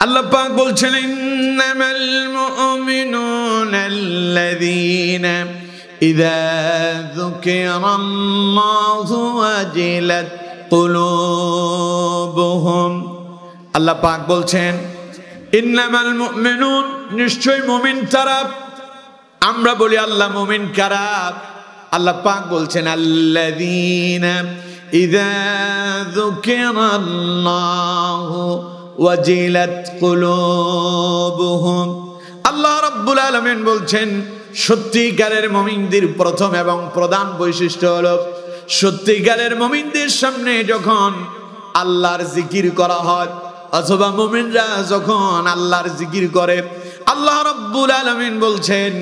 আল্লাহ পাক বলছেন ইন্নামাল মুমিনুনাল্লাযীনা ইযা যুকিরাল্লাহু ওয়াজিলাত কুলুবুহুম। আল্লাহ পাক বলছেন ইন্নামাল মুমিনুন, নিশ্চয় মুমিন তারা। আমরা বলি আল্লাহ মুমিন কারা? আল্লাহ পাক বলছেন আল্লাযীনা ইযা যুকিরাল্লাহু ওয়াজিলাত কুলুবুহুম। আল্লাহ রাব্বুল আলামিন বলছেন সত্যিকারের মুমিনদের প্রথম এবং প্রধান বৈশিষ্ট্য হলো সত্যিকারের মুমিনদের সামনে যখন আল্লাহর জিকির করা হয় অথবা মুমিনরা যখন আল্লাহর জিকির করে, আল্লাহ রাব্বুল আলামিন বলছেন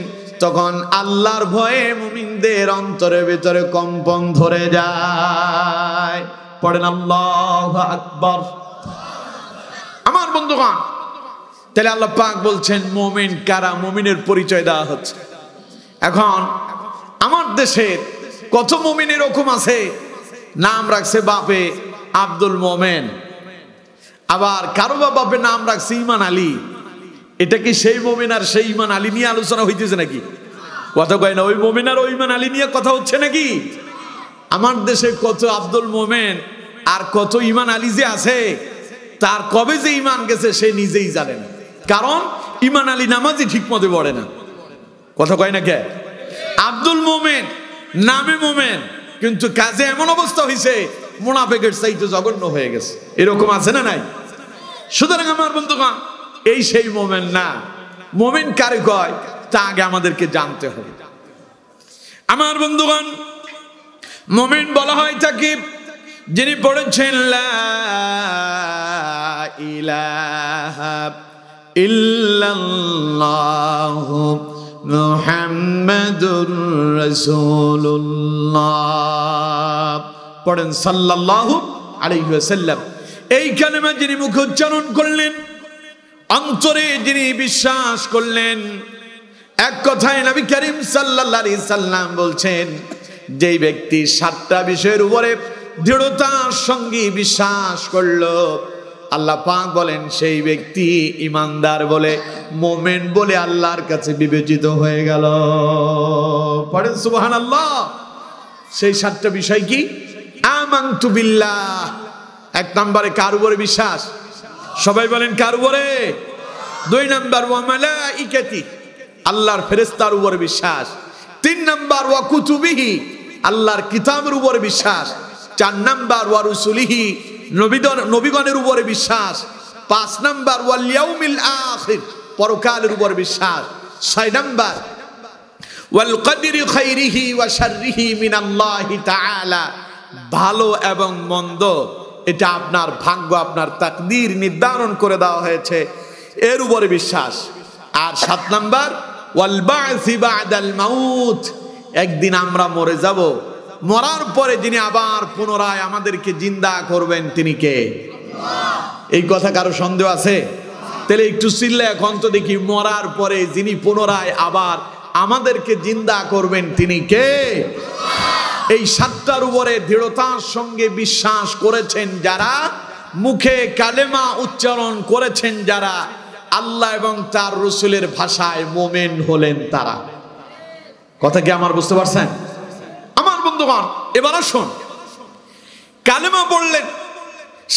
তখন আল্লাহর ভয়ে মুমিনদের অন্তরের ভিতরে কম্পন ধরে যায়। পড়েন আল্লাহু আকবার। আমার বন্ধুগণ, তাহলে আল্লাহ পাক বলছেন মুমিন কারা, মুমিনের পরিচয় দেওয়া হচ্ছে। এখন আমার দেশের কত মুমিন এরকম আছে নাম রাখছে বাপে আব্দুল মোমেন, আবার কারো বাপে নাম রাখছে ইমান আলী। এটা কি সেই মুমিন আর সেই ইমান আলী নিয়ে আলোচনা হইতেছে নাকি? কথা কয় না, ওই মুমিন আর ওই ইমান আলী নিয়ে কথা হচ্ছে নাকি? আমার দেশে কত আব্দুল মোমেন আর কত ইমান আলী যে আছে, তার কবে যে ইমান গেছে সে নিজেই জানে না। কারণ ইমান আলী নামাজই ঠিক মতো পড়ে না। কথা কয় না কে? আব্দুল মোমেন নামে মোমেন, কিন্তু কাজে এমন অবস্থা হয়েছে মুনাফিকের চাইতে জঘন্য হয়ে গেছে। এরকম আছে না নাই? সুতরাং আমার বন্ধুগণ, এই সেই মোমেন না। মোমেন কারে কয় তা আগে আমাদেরকে জানতে হবে। আমার বন্ধুগণ, মোমেন বলা হয় তাকে যিনি পড়েছেন লা ইলাহা ইল্লাল্লাহু মুহাম্মাদুর রাসূলুল্লাহ, পড়েন সাল্লাল্লাহু আলাইহি ওয়াসাল্লাম। এই কালেমা যিনি মুখে উচ্চারণ করলেন, অন্তরে যিনি বিশ্বাস করলেন, এক কথায় নবী করিম সাল্লাল্লাহু আলাইহি সাল্লাম বলছেন যেই ব্যক্তি 7টা বিষয়ের উপরে দৃঢ়তার সঙ্গে বিশ্বাস করলো, আল্লাহ পাক বলেন সেই ব্যক্তি ইমানদার বলে, মুমিন বলে আল্লাহর কাছে বিবেচিত হয়ে গেল। পড়েন সুবহানাল্লাহ। সেই 7টা বিষয় কি? আমানতু বিল্লাহ, 1 নম্বরে কার উপরে বিশ্বাস? সবাই বলেন কার উপরে? 2 নম্বর ওয়া মালাইকাতি, আল্লাহর ফেরেশতার উপরে বিশ্বাস। 3 নম্বর ওয়া কুতুবিহি, আল্লাহর কিতাবের উপরে বিশ্বাস। 4 নম্বর ওয়া রুসুলিহি, নবীগণের উপরে বিশ্বাস। 5 নম্বর ওয়াল ইয়াউমিল আখির, পরকালের উপরে বিশ্বাস। 6 নম্বর ওয়াল কদরি খাইরিহি ওয়া শাররিহি মিনাল্লাহি তাআলা, ভালো এবং মন্দ এটা আপনার ভাগ্য, আপনার তাকদীর নির্ধারণ করে দেওয়া হয়েছে, এর উপরে বিশ্বাস। আর 7 নম্বর ওয়াল বা'সি বা'দাল মাউত, একদিন আমরা মরে যাব, মরার পরে যিনি আবার পুনরায় আমাদেরকে জিন্দা করবেন তিনি কে? এই কথা কারো সন্দেহ আছে? তাহলে একটু চিল্লা এখন তো দেখি, মরার পরে যিনি পুনরায় আবার আমাদেরকে জিন্দা করবেন তিনি কে? এই 7টার উপরে দৃঢ়তার সঙ্গে বিশ্বাস করেছেন যারা, মুখে কালেমা উচ্চারণ করেছেন যারা, আল্লাহ এবং তার রাসূলের ভাষায় মুমিন হলেন তারা। কথা কি আমার বুঝতে পারছেন? আমার বন্ধুগণ, এবার আসুন, কালেমা পড়লেন,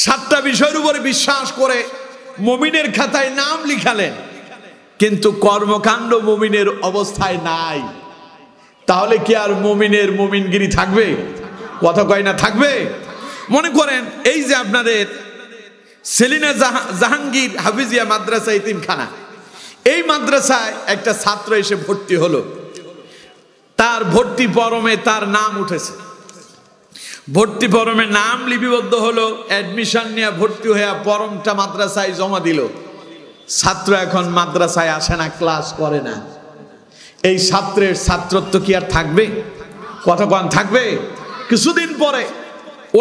7টা বিষয়ের উপরে বিশ্বাস করে মুমিনের খাতায় নাম লিখালেন, কিন্তু কর্মকাণ্ড মুমিনের অবস্থায় নাই। তাহলে কি আর মুমিনের মুমিনগিরি থাকবে? কথা কয় না থাকবে? মনে করেন এই যে আপনাদের সেলিনা জাহাঙ্গীর হাফিজিয়া মাদ্রাসা ইতিমখানা, এই মাদ্রাসায় একটা ছাত্র এসে ভর্তি হলো, তার ভর্তি ফরমে তার নাম উঠেছে, ভর্তি ফরমে নাম লিপিবদ্ধ হলো, অ্যাডমিশন নিয়ে ভর্তি হয়ে ফরমটা মাদ্রাসায় জমা দিল। ছাত্র এখন মাদ্রাসায় আসে না, ক্লাস করে না। এই ছাত্রের ছাত্রত্ব কি আর থাকবে? কথা কন থাকবে? কিছুদিন পরে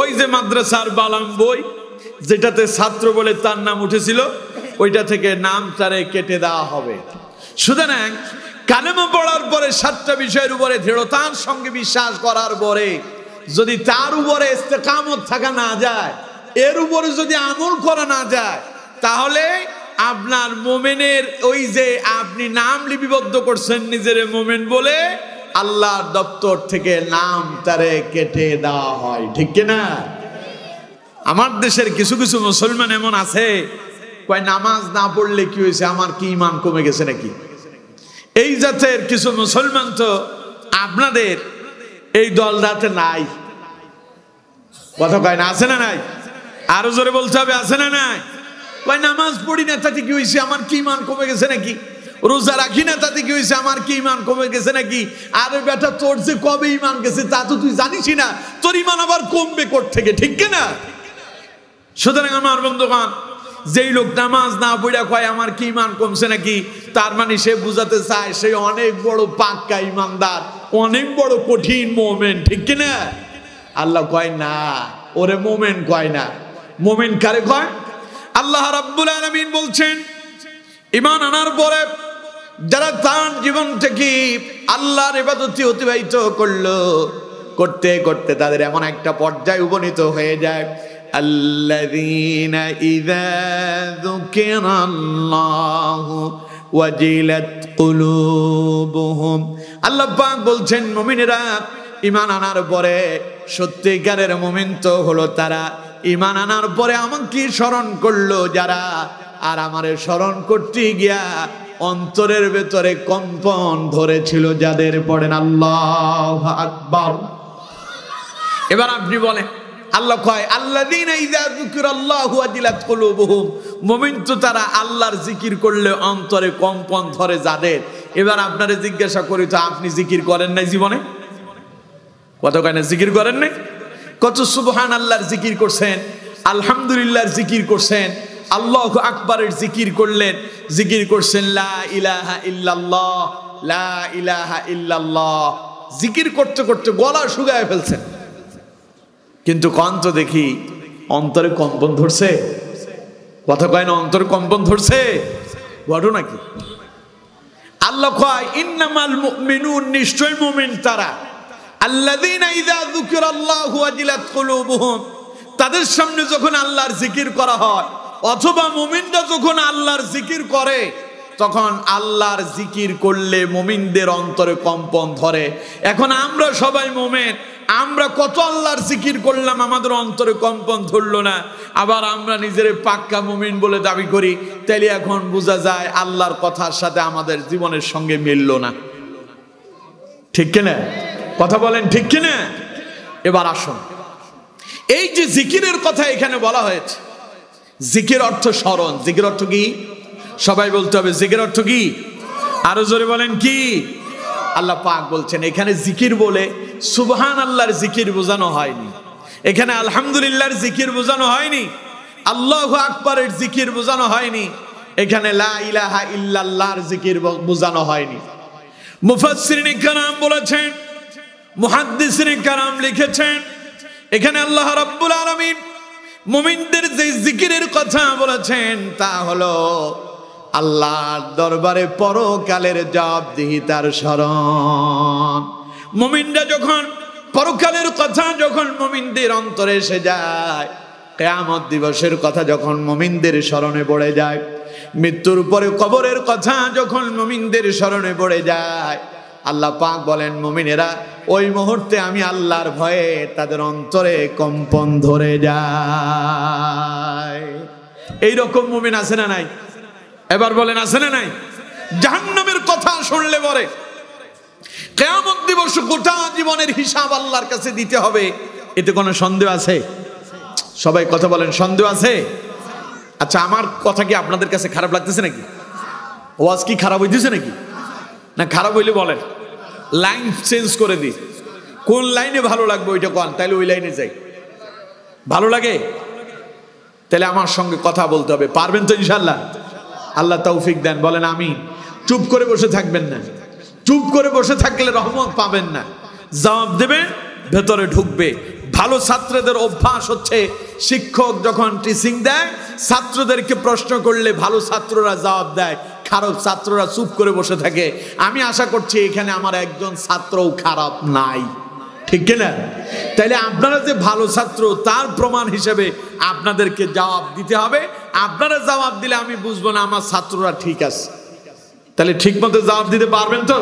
ওই যে মাদ্রাসার বালাম বই যেটাতে ছাত্র বলে তার নাম উঠেছিল, ওইটা থেকে নাম তারে কেটে দেওয়া হবে। সুতরাং কালেমা পড়ার পরে 7টা বিষয়ের উপরে দৃঢ়তার সঙ্গে বিশ্বাস করার পরে যদি তার উপরে ইস্তেকামত থাকা না যায়, এর উপরে যদি আমল করা না যায়, তাহলে আপনার মোমেনের ওই যে আপনি নাম লিপিবদ্ধ করছেন নিজের মোমেন বলে, আল্লাহর দপ্তর থেকে নাম তারে কেটে দেওয়া হয়, ঠিক কিনা? আমার দেশের কিছু কিছু মুসলমান এমন আছে, কয় নামাজ না পড়লে কি হয়েছে, আমার কি ইমান কমে গেছে নাকি? এই জাতের কিছু মুসলমান তো আপনাদের এই দলটাতে নাই। কথা কয় না, আছে না নাই? আরো জোরে বলতে হবে, আছে না নাই? কয় নামাজ পড়ি না তাতে কি হয়েছে, আমার কি ইমান কমে গেছে নাকি? রোজা রাখি না তাতে কি হয়েছে, আমার কি ইমান কমে গেছে নাকি? আরে বেটা, তোর যে কবে ইমান গেছে তা তো তুই জানিসই না, তোর ইমান আবার কমবে কোথা থেকে, ঠিক কিনা? সুতরাং আমার বন্ধুগণ, যেই লোক নামাজ না পড়া কয় আমার কি ইমান কমছে নাকি, তার মানে সে বুঝাতে চায় সে অনেক বড় পাক্কা ইমানদার, অনেক বড় কঠিন মোমেন, ঠিক কিনা? আল্লাহ কয় না, ওরে মোমেন কয় না। মোমেন কারে কয়? আল্লাহ রাব্বুল আলামিন বলছেন, ঈমান আনার পরে যারা তার জীবন থেকে আল্লাহর ইবাদতে অতিবাহিত করলো, করতে করতে তাদের এমন একটা পর্যায়ে উপনীত হয়ে যায়, আল্লাযীনা ইযা যুকিরাল্লাহু ওয়াজিলাত কুলুবুহুম। আল্লাহ পাক বলছেন, মুমিনেরা ঈমান আনার পরে, সত্যিকারের মুমিন তো হলো তারা ঈমান আনার পরে আমাকে স্মরণ করলো যারা, আর আমারে স্মরণ করতে গিয়া অন্তরের ভেতরে কম্পন ধরেছিল যাদের। পড়েন আল্লাহু আকবার। এবার আপনি বলেন, আল্লাহ কয় আল্লাযীনা ইযা যুকিরাল্লাহু ওয়াজিলাত কুলুবুহুম, মুমিন তো তারা আল্লাহর জিকির করলে অন্তরে কম্পন ধরে যাদের। এবার আপনারে জিজ্ঞাসা করি তো, আপনি জিকির করেন নাই জীবনে? কত কয় না জিকির করেন নাই? কত সুবহানাল্লাহর জিকির করছেন, আলহামদুলিল্লাহর জিকির করছেন, আল্লাহু আকবারের জিকির করলেন, জিকির করছেন লা ইলাহা ইল্লাল্লাহ, লা ইলাহা ইল্লাল্লাহ, জিকির করতে করতে গলা শুকায় ফেলছেন, কিন্তু কন্ত দেখি অন্তরে কম্পন ধরছে। কথা কয় না, অন্তরে কম্পন ধরছে। ঘটনা কি? আল্লাহ কয় ইন্নামাল মুমিনুন, নিশ্চয় মুমিন তারা, আল্লাযীনা ইযা যুকিরাল্লাহু ওয়াজিলাত কুলুবুহুম, তাদের সামনে যখন আল্লাহর জিকির করা হয়, অথবা মুমিনরা যখন আল্লাহর জিকির করে, তখন আল্লাহর জিকির করলে মুমিনদের অন্তরে কম্পন ধরে। এখন আমরা সবাই মুমিন, আমরা কত আল্লাহর জিকির করলাম, আমাদের অন্তরে কম্পন ধরলো না, আবার আমরা নিজের পাক্কা মুমিন বলে দাবি করি, তাইলে এখন বোঝা যায় আল্লাহর কথার সাথে আমাদের জীবনের সঙ্গে মিলল না, ঠিক কিনা? কথা বলেন, ঠিক কিনা? এবার আসুন, এই যে জিকিরের কথা এখানে বলা হয়েছে, জিকির অর্থ স্মরণ। জিকির অর্থ কি? সবাই বলতে হবে, জিকির অর্থ কি? আরো জোরে বলেন কি? আল্লাহ পাক বলছেন এখানে জিকির বলে সুবহানাল্লাহর জিকির বোঝানো হয়নি, এখানে আলহামদুলিল্লাহর জিকির বোঝানো হয়নি, আল্লাহু আকবারের জিকির বোঝানো হয়নি, এখানে লা ইলাহা ইল্লাল্লাহর জিকির বোঝানো হয়নি। মুফাসসিরিনে কেরাম বলেছেন, মুহাদ্দিসিনে কেরাম লিখেছেন, এখানে আল্লাহ রাব্বুল আলামিন মুমিনদের যে জিকিরের কথা বলেছেন তা হলো আল্লাহর দরবারে পরকালের জবাবদিহিতার স্মরণ। মুমিনরা যখন পরকালের কথা যখন মুমিনদের অন্তরে এসে যায়, কিয়ামত দিবসের কথা যখন মুমিনদের স্মরণে পড়ে যায়, মৃত্যুর পরে কবরের কথা যখন মুমিনদের স্মরণে পড়ে যায়, আল্লাহ পাক বলেন মুমিনেরা ওই মুহূর্তে আমি আল্লাহর ভয়ে তাদের অন্তরে কম্পন ধরে যায়। এইরকম মুমিন আছে না নাই? এবার বলেন আছে না নাই? জাহান্নামের কথা শুনলে পরে কিয়ামত দিবস গোটা জীবনের হিসাব আল্লাহর কাছে দিতে হবে, এতে কোনো সন্দেহ আছে? সবাই কথা বলেন, সন্দেহ আছে? আচ্ছা, আমার কথা কি আপনাদের কাছে খারাপ লাগতেছে নাকি? ওয়াজ কি খারাপ হইতেছে নাকি? না খারাপ হইলে বলেন, লাইন চেঞ্জ করে দিই। কোন লাইনে ভালো লাগবে ওইটা কোন, তাইলে ওই লাইনে যাই। ভালো লাগে তাহলে আমার সঙ্গে কথা বলতে হবে, পারবেন তো ইনশাআল্লাহ? আল্লাহ তৌফিক দেন, বলেন আমিন। চুপ করে বসে থাকবেন না, চুপ করে বসে থাকলে রহমত পাবেন না, জবাব দেবে, ভেতরে ঢুকবে। ভালো ছাত্রদের অভ্যাস হচ্ছে শিক্ষক যখন টিচিং দেয়, ছাত্রদেরকে প্রশ্ন করলে ভালো ছাত্ররা জবাব দেয়, খারাপ ছাত্ররা চুপ করে বসে থাকে। আমি আশা করছি এখানে আমার একজন ছাত্রও খারাপ নাই, ঠিক ঠিক কিনা? তাইলে আপনারা যে ভালো ছাত্র তার প্রমাণ হিসেবে আপনাদেরকে জবাব দিতে হবে। আপনারা জবাব দিলে আমি বুঝবো না আমার ছাত্ররা ঠিক আছে। তাহলে ঠিক মতো জবাব দিতে পারবেন তো?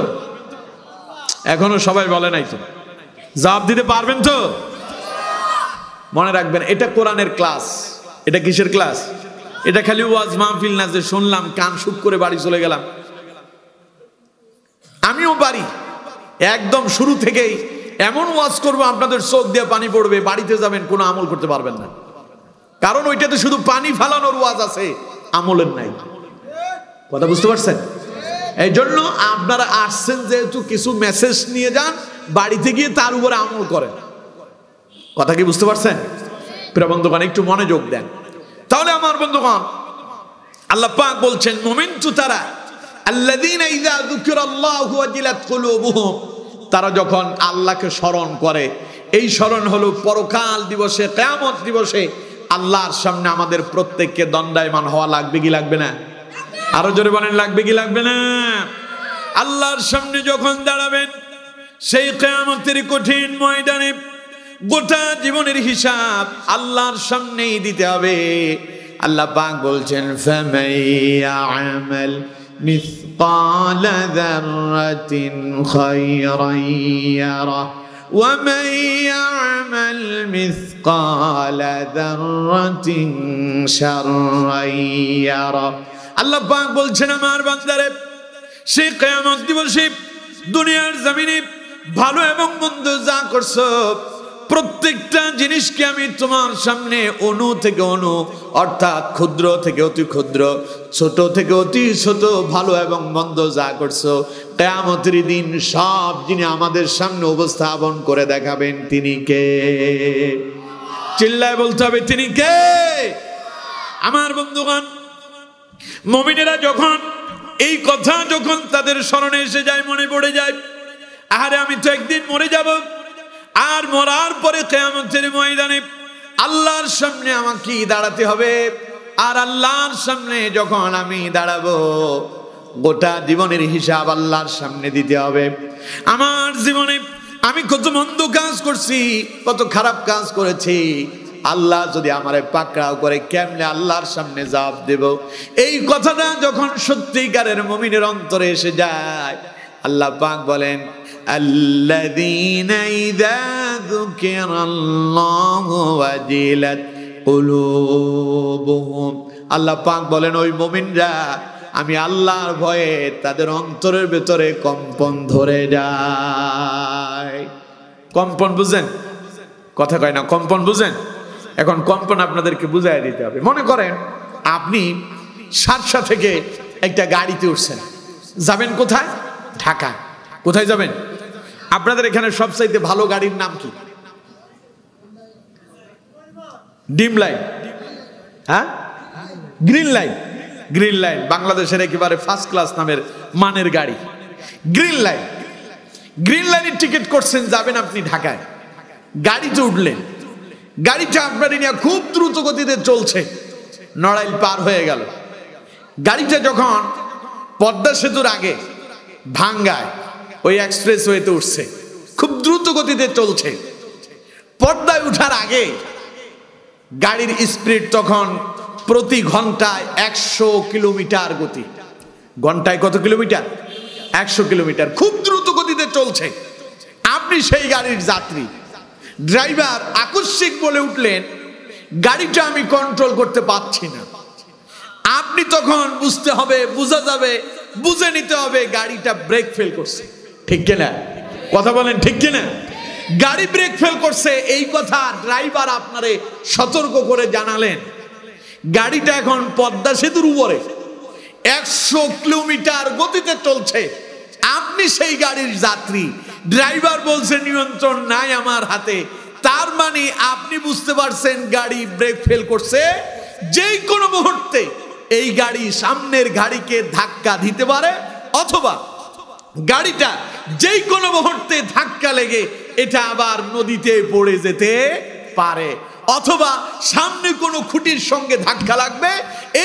এখনো সবাই বলে নাই তো। জবাব দিতে পারবেন তো? মনে রাখবেন, এটা কোরআনের ক্লাস। এটা কিসের ক্লাস? এটা খালি ওয়াজ মাহফিল না যে শুনলাম কান সুপ করে বাড়ি চলে গেলাম। আমিও পারি একদম শুরু থেকেই এমন ওয়াজ করবো আপনাদের চোখ দিয়ে পানি পড়বে, বাড়িতে যাবেন কোনো আমল করতে পারবেন না। কারণ ওইটাতে শুধু পানি ফালানোর ওয়াজ আছে, আমলের নাই। কথা বুঝতে পারছেন? এই জন্য আপনারা আসছেন যেহেতু কিছু মেসেজ নিয়ে যান, বাড়িতে গিয়ে তার উপরে আমল করেন। কথা কি বুঝতে পারছেন? প্রিয় বন্ধুগণ, একটু মনোযোগ দেন। তাহলে আমার বন্ধুগণ, আল্লাহ পাক বলছেন মুমিন তো তারা আল্লাযীনা ইযা যুকিরাল্লাহু ওয়াজিলাত কুলুবুহুম, তারা যখন আল্লাহকে স্মরণ করে। এই স্মরণ হলো পরকাল দিবসে, কিয়ামত দিবসে আল্লাহর সামনে আমাদের প্রত্যেককে দণ্ডায়মান হওয়া লাগবে কি লাগবে না? আরো জোরে বলেন, লাগবে কি লাগবে না? আল্লাহর সামনে যখন দাঁড়াবেন সেই কিয়ামতের কঠিন ময়দানে গোটা জীবনের হিসাব আল্লাহর সামনেই দিতে হবে। আল্লাহ পাক বলছেন ফামাইয়া'মাল মিসকালা যাররাতিন খায়রান ইয়ারা ওয়া মান ইয়া'মাল মিসকালা যাররাতিন শাররান ইয়ারা। আল্লাহ পাক বলছেন আমার বান্দারে, সেই কিয়ামত দিবসে দুনিয়ার জমিনে ভালো এবং মন্দ যা করছো প্রত্যেকটা জিনিসকে আমি তোমার সামনে অণু থেকে অণু, অর্থাৎ ক্ষুদ্র থেকে অতি ক্ষুদ্র, ছোট থেকে অতি ছোট, ভালো এবং মন্দ যা করছো কিয়ামতের দিন সব যিনি আমাদের সামনে উপস্থাপন করে দেখাবেন তিনি কে? চিল্লায় বলতে হবে তিনি কে? আমার বন্ধুগণ, মুমিনেরা যখন এই কথা যখন তাদের স্মরণে এসে যায়, মনে পড়ে যায়, আরে আমি তো একদিন মরে যাব, আর মরার পরে কিয়ামতের ময়দানে আল্লাহর সামনে আমাকে দাঁড়াতে হবে। আর আল্লাহর সামনে যখন আমি দাঁড়াবো গোটা জীবনের হিসাব আল্লাহর সামনে দিতে হবে। আমার জীবনে আমি কত মন্দ কাজ করছি, কত খারাপ কাজ করেছি, আল্লাহ যদি আমারে পাকড়াও করে কেমনে আল্লাহর সামনে জবাব দেব? এই কথাটা যখন সত্যিকারের মুমিনের অন্তরে এসে যায়, আল্লাহ পাক বলেন আল্লাযীনা ইযা যুকিরাল্লাহু ওয়াজিলাত কুলুবুহুম। আল্লাহ পাক বলেন ওই মুমিনরা আমি আল্লাহর ভয়ে তাদের অন্তরের ভেতরে কম্পন ধরে যায়। কম্পন বুঝেন? কথা কয় না, কম্পন বুঝেন? এখন কম্পন আপনাদেরকে বুঝাই দিতে হবে। মনে করেন আপনি সাতসা থেকে একটা গাড়িতে উঠছেন, যাবেন কোথায়? ঢাকা। কোথায় যাবেন? আপনাদের এখানে সবচাইতে ভালো গাড়ির নাম কি? ডিম লাইন, হ্যাঁ, গ্রিন লাইন। গ্রিন লাইন বাংলাদেশের একেবারে ফার্স্ট ক্লাস নামের মানের গাড়ি গ্রিন লাইন। গ্রিন লাইনের টিকিট করছেন, যাবেন আপনি ঢাকায়। গাড়িতে উঠলেন, গাড়িটা আপনার নিয়ে খুব দ্রুত গতিতে চলছে, নড়াইল পার হয়ে গেল। গাড়িটা যখন পদ্মা সেতুর আগে ভাঙ্গায় ওই এক্সপ্রেস ওয়েতে উঠছে, খুব দ্রুত গতিতে চলছে। পদ্মায় উঠার আগে গাড়ির স্পিড তখন প্রতি ঘন্টায় 100 কিলোমিটার গতি। ঘন্টায় কত কিলোমিটার? 100 কিলোমিটার। খুব দ্রুত গতিতে চলছে। আপনি সেই গাড়ির যাত্রী, ড্রাইভার আকস্মিক বলে উঠলেন গাড়িটা আমি কন্ট্রোল করতে পারছি না। আপনি তখন বুঝতে হবে, বুঝা যাবে, বুঝে নিতে হবে গাড়িটা ব্রেক ফেল করছে। ঠিক কিনা? কথা বলেন ঠিক কিনা? গাড়ি ব্রেক ফেল করছে, এই কথা ড্রাইভার আপনারে সতর্ক করে জানালেন। গাড়িটা এখন পদ্মা সেতুর উপরে 100 কিলোমিটার গতিতে চলছে। আপনি সেই গাড়ির যাত্রী, ড্রাইভার বলছে নিয়ন্ত্রণ নাই আমার হাতে। তার মানে আপনি বুঝতে পারছেন গাড়ি ব্রেক ফেল করছে। যেই কোনো মুহূর্তে এই গাড়ি সামনের গাড়িকে ধাক্কা দিতে পারে, অথবা গাড়িটা যেই কোনো মুহূর্তে ধাক্কা লেগে এটা আবার নদীতে পড়ে যেতে পারে, অথবা সামনে কোনো খুঁটির সঙ্গে ধাক্কা লাগবে।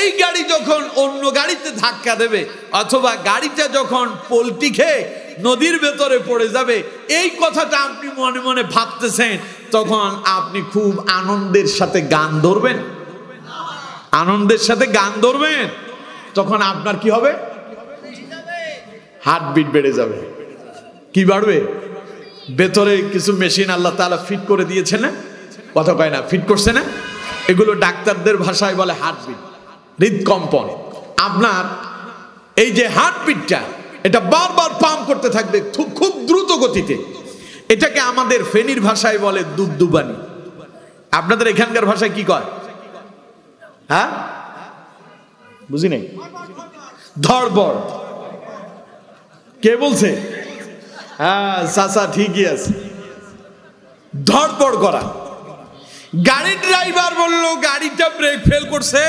এই গাড়ি যখন অন্য গাড়িতে ধাক্কা দেবে, অথবা গাড়িটা যখন পল্টি খেয়ে নদীর ভেতরে পড়ে যাবে, এই কথাটা আপনি মনে মনে ভাবতেছেন, তখন আপনি খুব আনন্দের সাথে গান ধরবেন, আনন্দের সাথে গান ধরবেন, তখন আপনার কি হবে? হার্টবিট বেড়ে যাবে। কি বাড়বে? ভেতরে কিছু মেশিন আল্লাহ তাআলা ফিট করে দিয়েছে না, কথা কয় না, ফিট করছে না, এগুলো ডাক্তারদের ভাষায় বলে হার্টবিট, হৃদকম্পন। আপনার এই যে হার্টবিটটা, এটা বারবার পাম্প করতে থাকবে খুব দ্রুত গতিতে। এটাকে আমাদের ফেনীর ভাষায় বলে দুবদুবানি। আপনাদের এখানকার ভাষায় কি কয়? হ্যাঁ, বুঝি নাই। ধড়বড়। কে বলছে? হ্যাঁ চাচা ঠিকই আছে, ধড়বড় করা। গাড়ির ড্রাইভার বললো গাড়িটা ব্রেক ফেল করছে,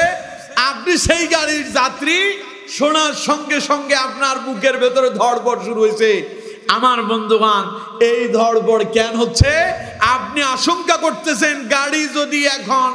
আপনি সেই গাড়ির যাত্রী, শোনার সঙ্গে সঙ্গে আপনার বুকের ভেতরে ধড়বড় শুরু হয়েছে। আমার বন্ধুগণ, এই ধড়বড় কেন হচ্ছে? আপনি আশঙ্কা করতেছেন গাড়ি যদি এখন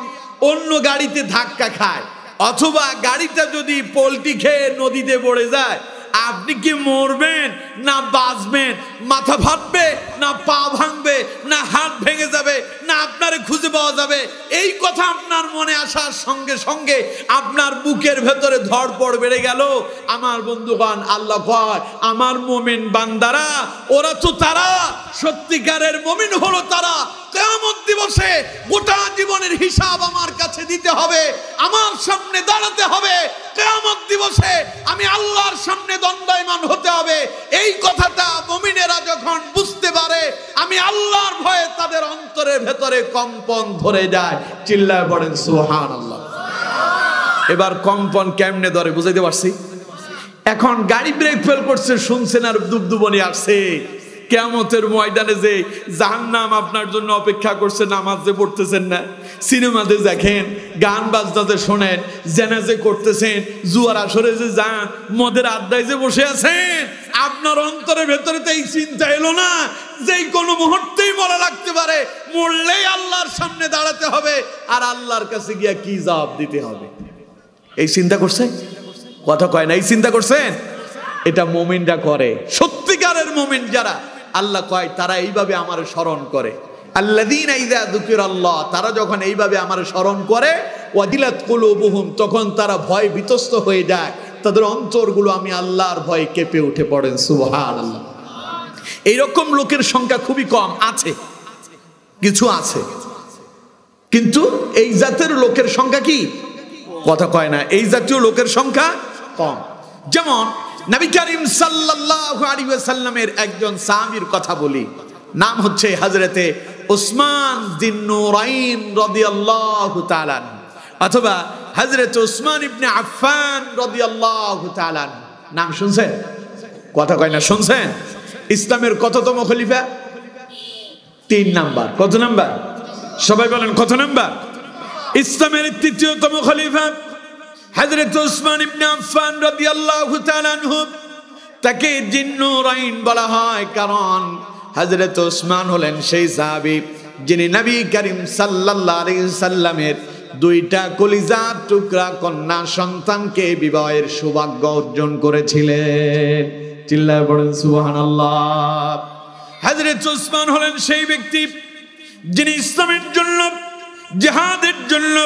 অন্য গাড়িতে ধাক্কা খায়, অথবা গাড়িটা যদি পল্টি খেয়ে নদীতে পড়ে যায়, আপনি কি মরবেন না বাঁচবেন? মাথা ফাটবে না পা ভাঙবে না হাত ভেঙে যাবে না আপনারে খুঁজে পাওয়া যাবে? এই কথা আপনার মনে আসার সঙ্গে সঙ্গে আপনার বুকের ভেতরে ধড়পড় বেড়ে গেল। আমার বন্ধুগণ, আল্লাহ কয় আমার মুমিন বান্দারা, ওরা তো তারা, সত্যিকারের মুমিন হলো তারা, কিয়ামত দিবসে গোটা জীবনের হিসাব আমার কাছে দিতে হবে, আমার সামনে দাঁড়াতে হবে। কিয়ামত দিবসে আমি আল্লাহর সামনে দণ্ডায়মান হতে হবে। এই কথাটা মুমিনেরা যখন বুঝতে পারে, আমি আল্লাহর ভয়ে তাদের অন্তরের ভেতরে কম্পন ধরে যায়। চিল্লায় পড়েন সুবহানাল্লাহ। এবার কম্পন কেমনে ধরে বুঝাইতে পারছি? এখন গাড়ি ব্রেক ফেল করছে, শুনছেন আর দুবদুবনি আসছে। কিয়ামতের ময়দানে যে জাহান্নাম আপনার জন্য অপেক্ষা করছে, নামাজে পড়তেছেন না, সিনেমাতে দেখেন, গান বাজনাতে শোনেন, জানাজে করতেছেন, জুয়ার আসরে যে যান, মদের আড্ডায় যে বসে আছেন, আপনার অন্তরের ভেতরে তো এই চিন্তা এলো না যে কোনো মুহূর্তেই মরা লাগতে পারে, মরলেই আল্লাহর সামনে দাঁড়াতে হবে, আর আল্লাহর কাছে গিয়া কি জবাব দিতে হবে? এই চিন্তা করছেন? কথা কয় না, এই চিন্তা করছেন? এটা মুমিনরা করে। সত্যিকারের মুমিন যারা, আল্লাহ কয় তারা এইভাবে আমার স্মরণ করে। আল্লাযীনা ইযা যুকিরাল্লাহ, তারা যখন এইভাবে আমার স্মরণ করে, ওয়াজিলাত কুলুবুহুম, তখন তারা ভয় বিতস্ত হয়ে যায়, তাদের অন্তরগুলো আমি আল্লাহর ভয়ে কেঁপে উঠে পড়েন সুবহানাল্লাহ। এইরকম লোকের সংখ্যা খুবই কম, আছে কিছু আছে, কিন্তু এই জাতের লোকের সংখ্যা কি? কথা কয় না, এই জাতীয় লোকের সংখ্যা কম। যেমন নবী করিম সাল্লাল্লাহু আলাইহি ওয়াসাল্লামের একজন সাহাবীর কথা বলি, নাম হচ্ছে হযরতে উসমান যিন নূরাইন রাদিয়াল্লাহু তাআলা, অথবা হযরত উসমান ইবনে আফফান রাদিয়াল্লাহু তাআলা। নাম শুনছেন? কথা কয় না, শুনছেন? ইসলামের কততম খলিফা? 3 নাম্বার। কত নাম্বার? সবাই বলেন কত নাম্বার? ইসলামের 3য়তম খলিফা হযরত উসমান ইবনে আফফান রাদিয়াল্লাহু তাআলা আনহু। তাকে যিন নূরাইন বলা হয় কারণ হযরত উসমান হলেন সেই সাহাবী যিনি নবী করিম সাল্লাল্লাহু আলাইহি সাল্লামের 2টা কলিজার টুকরা কন্যা সন্তানকে বিবাহের সৌভাগ্য অর্জন করেছিলেন। চিল্লায় পড়েন সুবহানাল্লাহ। হযরত উসমান হলেন সেই ব্যক্তি যিনি ইসলামের জন্য, জিহাদের জন্য,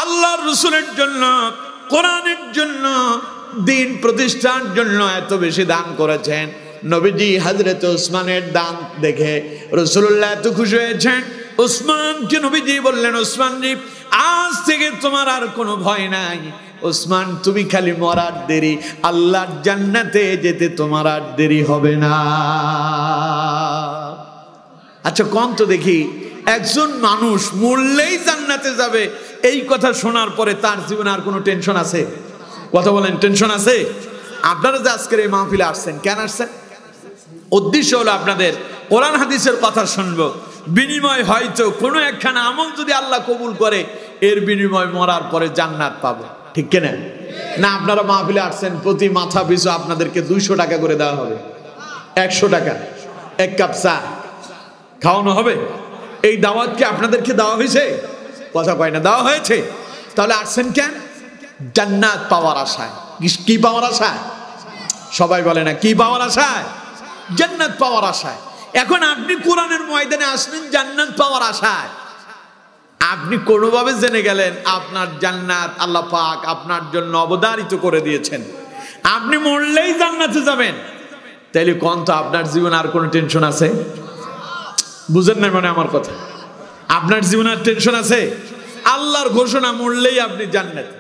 আল্লাহর রাসূলের জন্য, কোরআনের জন্য, দ্বীন প্রতিষ্ঠার জন্য এত বেশি দান করেছেন। নবীজি হযরত উসমানের দান দেখে রাসূলুল্লাহ এত খুশি হয়েছেন। উসমানকে নবীজি বললেন, উসমান জি, আজ থেকে তোমার আর কোনো ভয় নাই। উসমান, তুমি খালি মরার দেরি, আল্লাহর জান্নাতে যেতে তোমার আর দেরি হবে না। আচ্ছা কোন তো দেখি, একজন মানুষ মরলেই জান্নাতে যাবে, এই কথা শোনার পরে তার জীবনে আর কোনো টেনশন আছে? কথা বলেন, টেনশন আছে? আপনারা যে আজকের এই মাহফিলে আসছেন, কেন আসছেন? উদ্দেশ্য হলো আপনাদের কোরআন হাদিসের কথা শুনবো, বিনিময় হয়তো কোনো একখানা আমল যদি আল্লাহ কবুল করে, এর বিনিময় মরার পরে জান্নাত পাবো। ঠিক কিনা? না আপনারা মাহফিলে আসছেন, প্রতি মাথা পিছু আপনাদেরকে 200 টাকা করে দেওয়া হবে, 100 টাকা, 1 কাপ চা খাওয়ানো হবে। এই দাওয়াত কি আপনাদেরকে দেওয়া হয়েছে? কথা কয় না, দেওয়া হয়েছে। তাহলে আসছেন কেন? জান্নাত পাওয়ার আশায়। কি পাওয়ার আশায়? সবাই বলে না কি পাওয়ার আশায়? জান্নাত পাওয়ার আশায়। এখন আপনি কোরআনের ময়দানে আসলেন জান্নাত পাওয়ার আশায়, আপনি কোনোভাবে জেনে গেলেন আপনার জান্নাত আল্লাহ পাক আপনার জন্য অবধারিত করে দিয়েছেন, আপনি মরলেই জান্নাতে যাবেন। তাইলে কোন তো আপনার জীবনে আর কোনো টেনশন আছে? বুঝেন না মানে আমার কথা? আপনার জীবনে আর টেনশন আছে? আল্লাহর ঘোষণা, মরলেই আপনি জান্নাতে।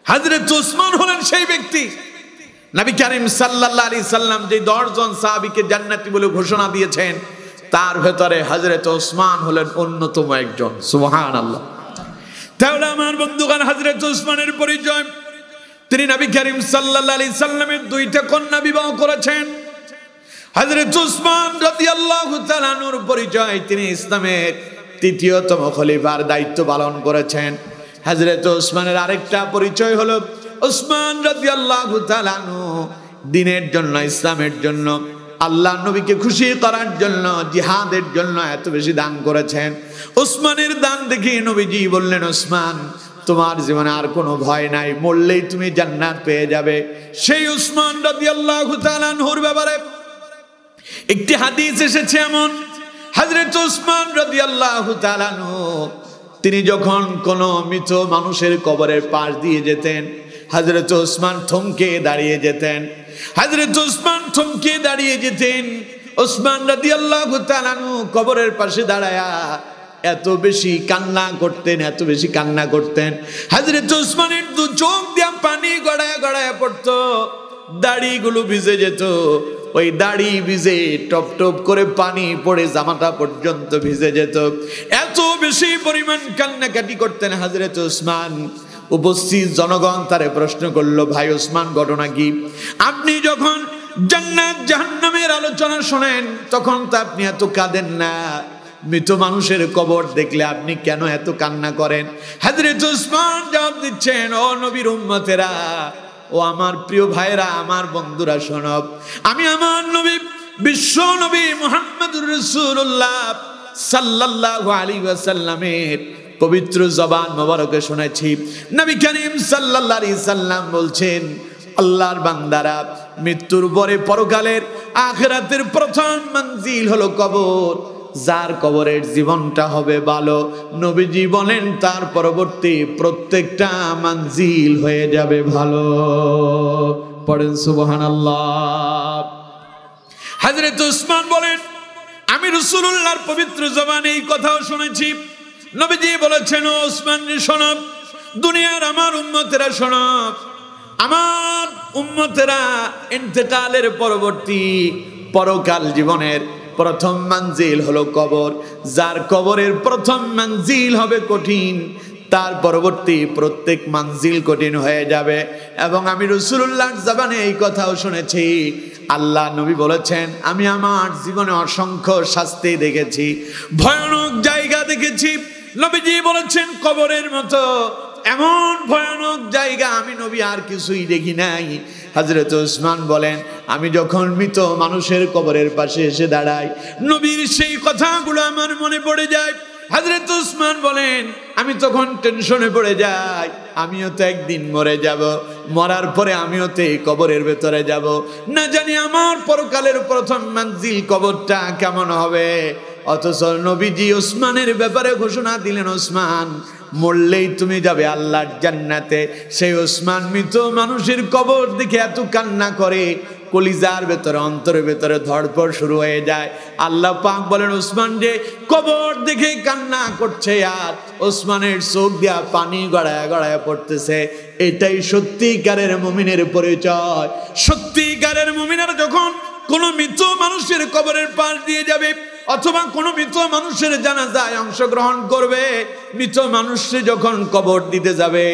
হযরত ওসমান হলেন সেই ব্যক্তি, নবী করিম সাল্লাল্লাহু আলাইহি সাল্লাম যে 10 জন সাহাবীকে জান্নাতি বলে ঘোষণা দিয়েছেন, তার ভেতরে হযরত ওসমান হলেন অন্যতম একজন। সুবহানাল্লাহ। তাহলে আমার বন্ধুগণ, হযরত ওসমানের পরিচয়, তিনি নবী করিম সাল্লাল্লাহু আলাইহি সাল্লামের 2টা কন্যা বিবাহ করেছেন। হযরত ওসমান রাদিয়াল্লাহু তাআলা আনহুর পরিচয়, তিনি ইসলামের 3য়তম খলিফার দায়িত্ব পালন করেছেন। হযরত ওসমানের আরেকটা পরিচয় হলো, ওসমান রাদিয়াল্লাহু তাআলা আনহু দ্বীনের জন্য, ইসলামের জন্য, আল্লাহ নবীকে খুশি করার জন্য, জিহাদের জন্য এত বেশি দান করেছেন। ওসমানের দান দেখে নবীজি বললেন, ওসমান তোমার জীবনে আর কোনো ভয় নাই, মরলেই তুমি জান্নাত পেয়ে যাবে। সেই ওসমান রাদিয়াল্লাহু তাআলা আনহুর ব্যাপারে একটি হাদিস এসেছে এমন, হযরত ওসমান রাদিয়াল্লাহু তাআলা আনহু তিনি যখন কোনো মৃত মানুষের কবরের পাশ দিয়ে যেতেন, হযরত ওসমান থমকে দাঁড়িয়ে যেতেন। হযরত ওসমান থমকে দাঁড়িয়ে যেতেন। ওসমান রাদিয়াল্লাহু তাআলা আনহু কবরের পাশে দাঁড়ায়া এত বেশি কান্না করতেন, এত বেশি কান্না করতেন, হযরত ওসমানের 2 চোখ দিয়ে পানি গড়ায় গড়ায় পড়তো, দাড়িগুলো ভিজে যেত। ওই দাড়ি ভিজে টপ টপ করে পানি পড়ে জামাটা পর্যন্ত ভিজে যেত। এত বেশি পরিমাণ কান্নাকাটি করতেন হযরত ওসমান। উপস্থিত জনগণ তারে প্রশ্ন করলো, ভাই ওসমান ঘটনা কি? আপনি যখন জান্নাত জাহান্নামের আলোচনা শোনেন তখন তো আপনি এত কাঁদেন না, মৃত মানুষের কবর দেখলে আপনি কেন এত কান্না করেন? হযরত ওসমান জবাব দিচ্ছেন, ও নবীর উম্মতেরা, ও আমার প্রিয় ভাইরা, আমার বন্ধুরা, শোনো, আমি আমার নবী বিশ্ব নবী মুহাম্মদুর রাসূলুল্লাহ সাল্লাল্লাহু আলাইহি ওয়াসাল্লামের পবিত্র জবান মোবারকে শুনেছি। নবী করিম সাল্লাল্লাহু আলাইহি সাল্লাম বলছেন, আল্লাহর বান্দারা, মৃত্যুর পরে পরকালের আখিরাতের প্রথম মঞ্জিল হলো কবর। যার কবরের জীবনটা হবে ভালো, নবীজি বলেন তার পরবর্তী প্রত্যেকটা মঞ্জিল হয়ে যাবে ভালো। পড়েন সুবহানাল্লাহ। হযরত ওসমান বলেন, আমি রাসূলুল্লাহর পবিত্র জবানে এই কথাও শুনেছি। নবীজি বলেছেন, ওসমান শোনো, দুনিয়ার আমার উম্মতেরা শোনো, আমার উম্মতেরা ইন্তেকালের পরবর্তী পরকাল জীবনের প্রথম মঞ্জিল হলো কবর। যার কবরের প্রথম মঞ্জিল হবে কঠিন, তার পরবর্তী প্রত্যেক মঞ্জিল কঠিন হয়ে যাবে। এবং আমি রাসূলুল্লাহর জবানে এই কথাও শুনেছি, আল্লাহ নবী বলেছেন, আমি আমার জীবনে অসংখ্য শাস্তি দেখেছি, ভয়ানক জায়গা দেখেছি। নবীজি বলেছেন, কবরের মতো এমন ভয়ানক জায়গা আমি নবী আর কিছুই দেখি নাই। হযরত ওসমান বলেন, আমি যখন মৃত মানুষের কবরের পাশে এসে দাঁড়াই, নবীর সেই কথাগুলো আমার মনে পড়ে যায়। হযরত ওসমান বলেন, আমি তখন টেনশনে পড়ে যাই, আমিও তো একদিন মরে যাব, মরার পরে আমিও তো এই কবরের ভেতরে যাব, না জানি আমার পরকালের প্রথম মঞ্জিল কবরটা কেমন হবে। অথচ নবীজি ওসমানের ব্যাপারে ঘোষণা দিলেন, ওসমান মরলেই তুমি যাবে আল্লাহর জান্নাতে। সেই ওসমান মৃত মানুষের কবর দেখে এত কান্না করে, কলিজার ভেতরে, অন্তরের ভেতরে ধড়ফড় শুরু হয়ে যায়। আল্লাহ পাক বলেন, ওসমান যে কবর দেখে কান্না করছে আর ওসমানের চোখ দিয়া পানি গড়ায় গড়ায় পড়তেছে, এটাই সত্যিকারের মুমিনের পরিচয়। সত্যিকারের মুমিনেরা যখন কোনো মৃত মানুষের কবরের পাশ দিয়ে যাবে অথবা কোনো মৃত মানুষের জানাজায় অংশগ্রহণ করবে, মৃত মানুষে যখন কবর দিতে যাবে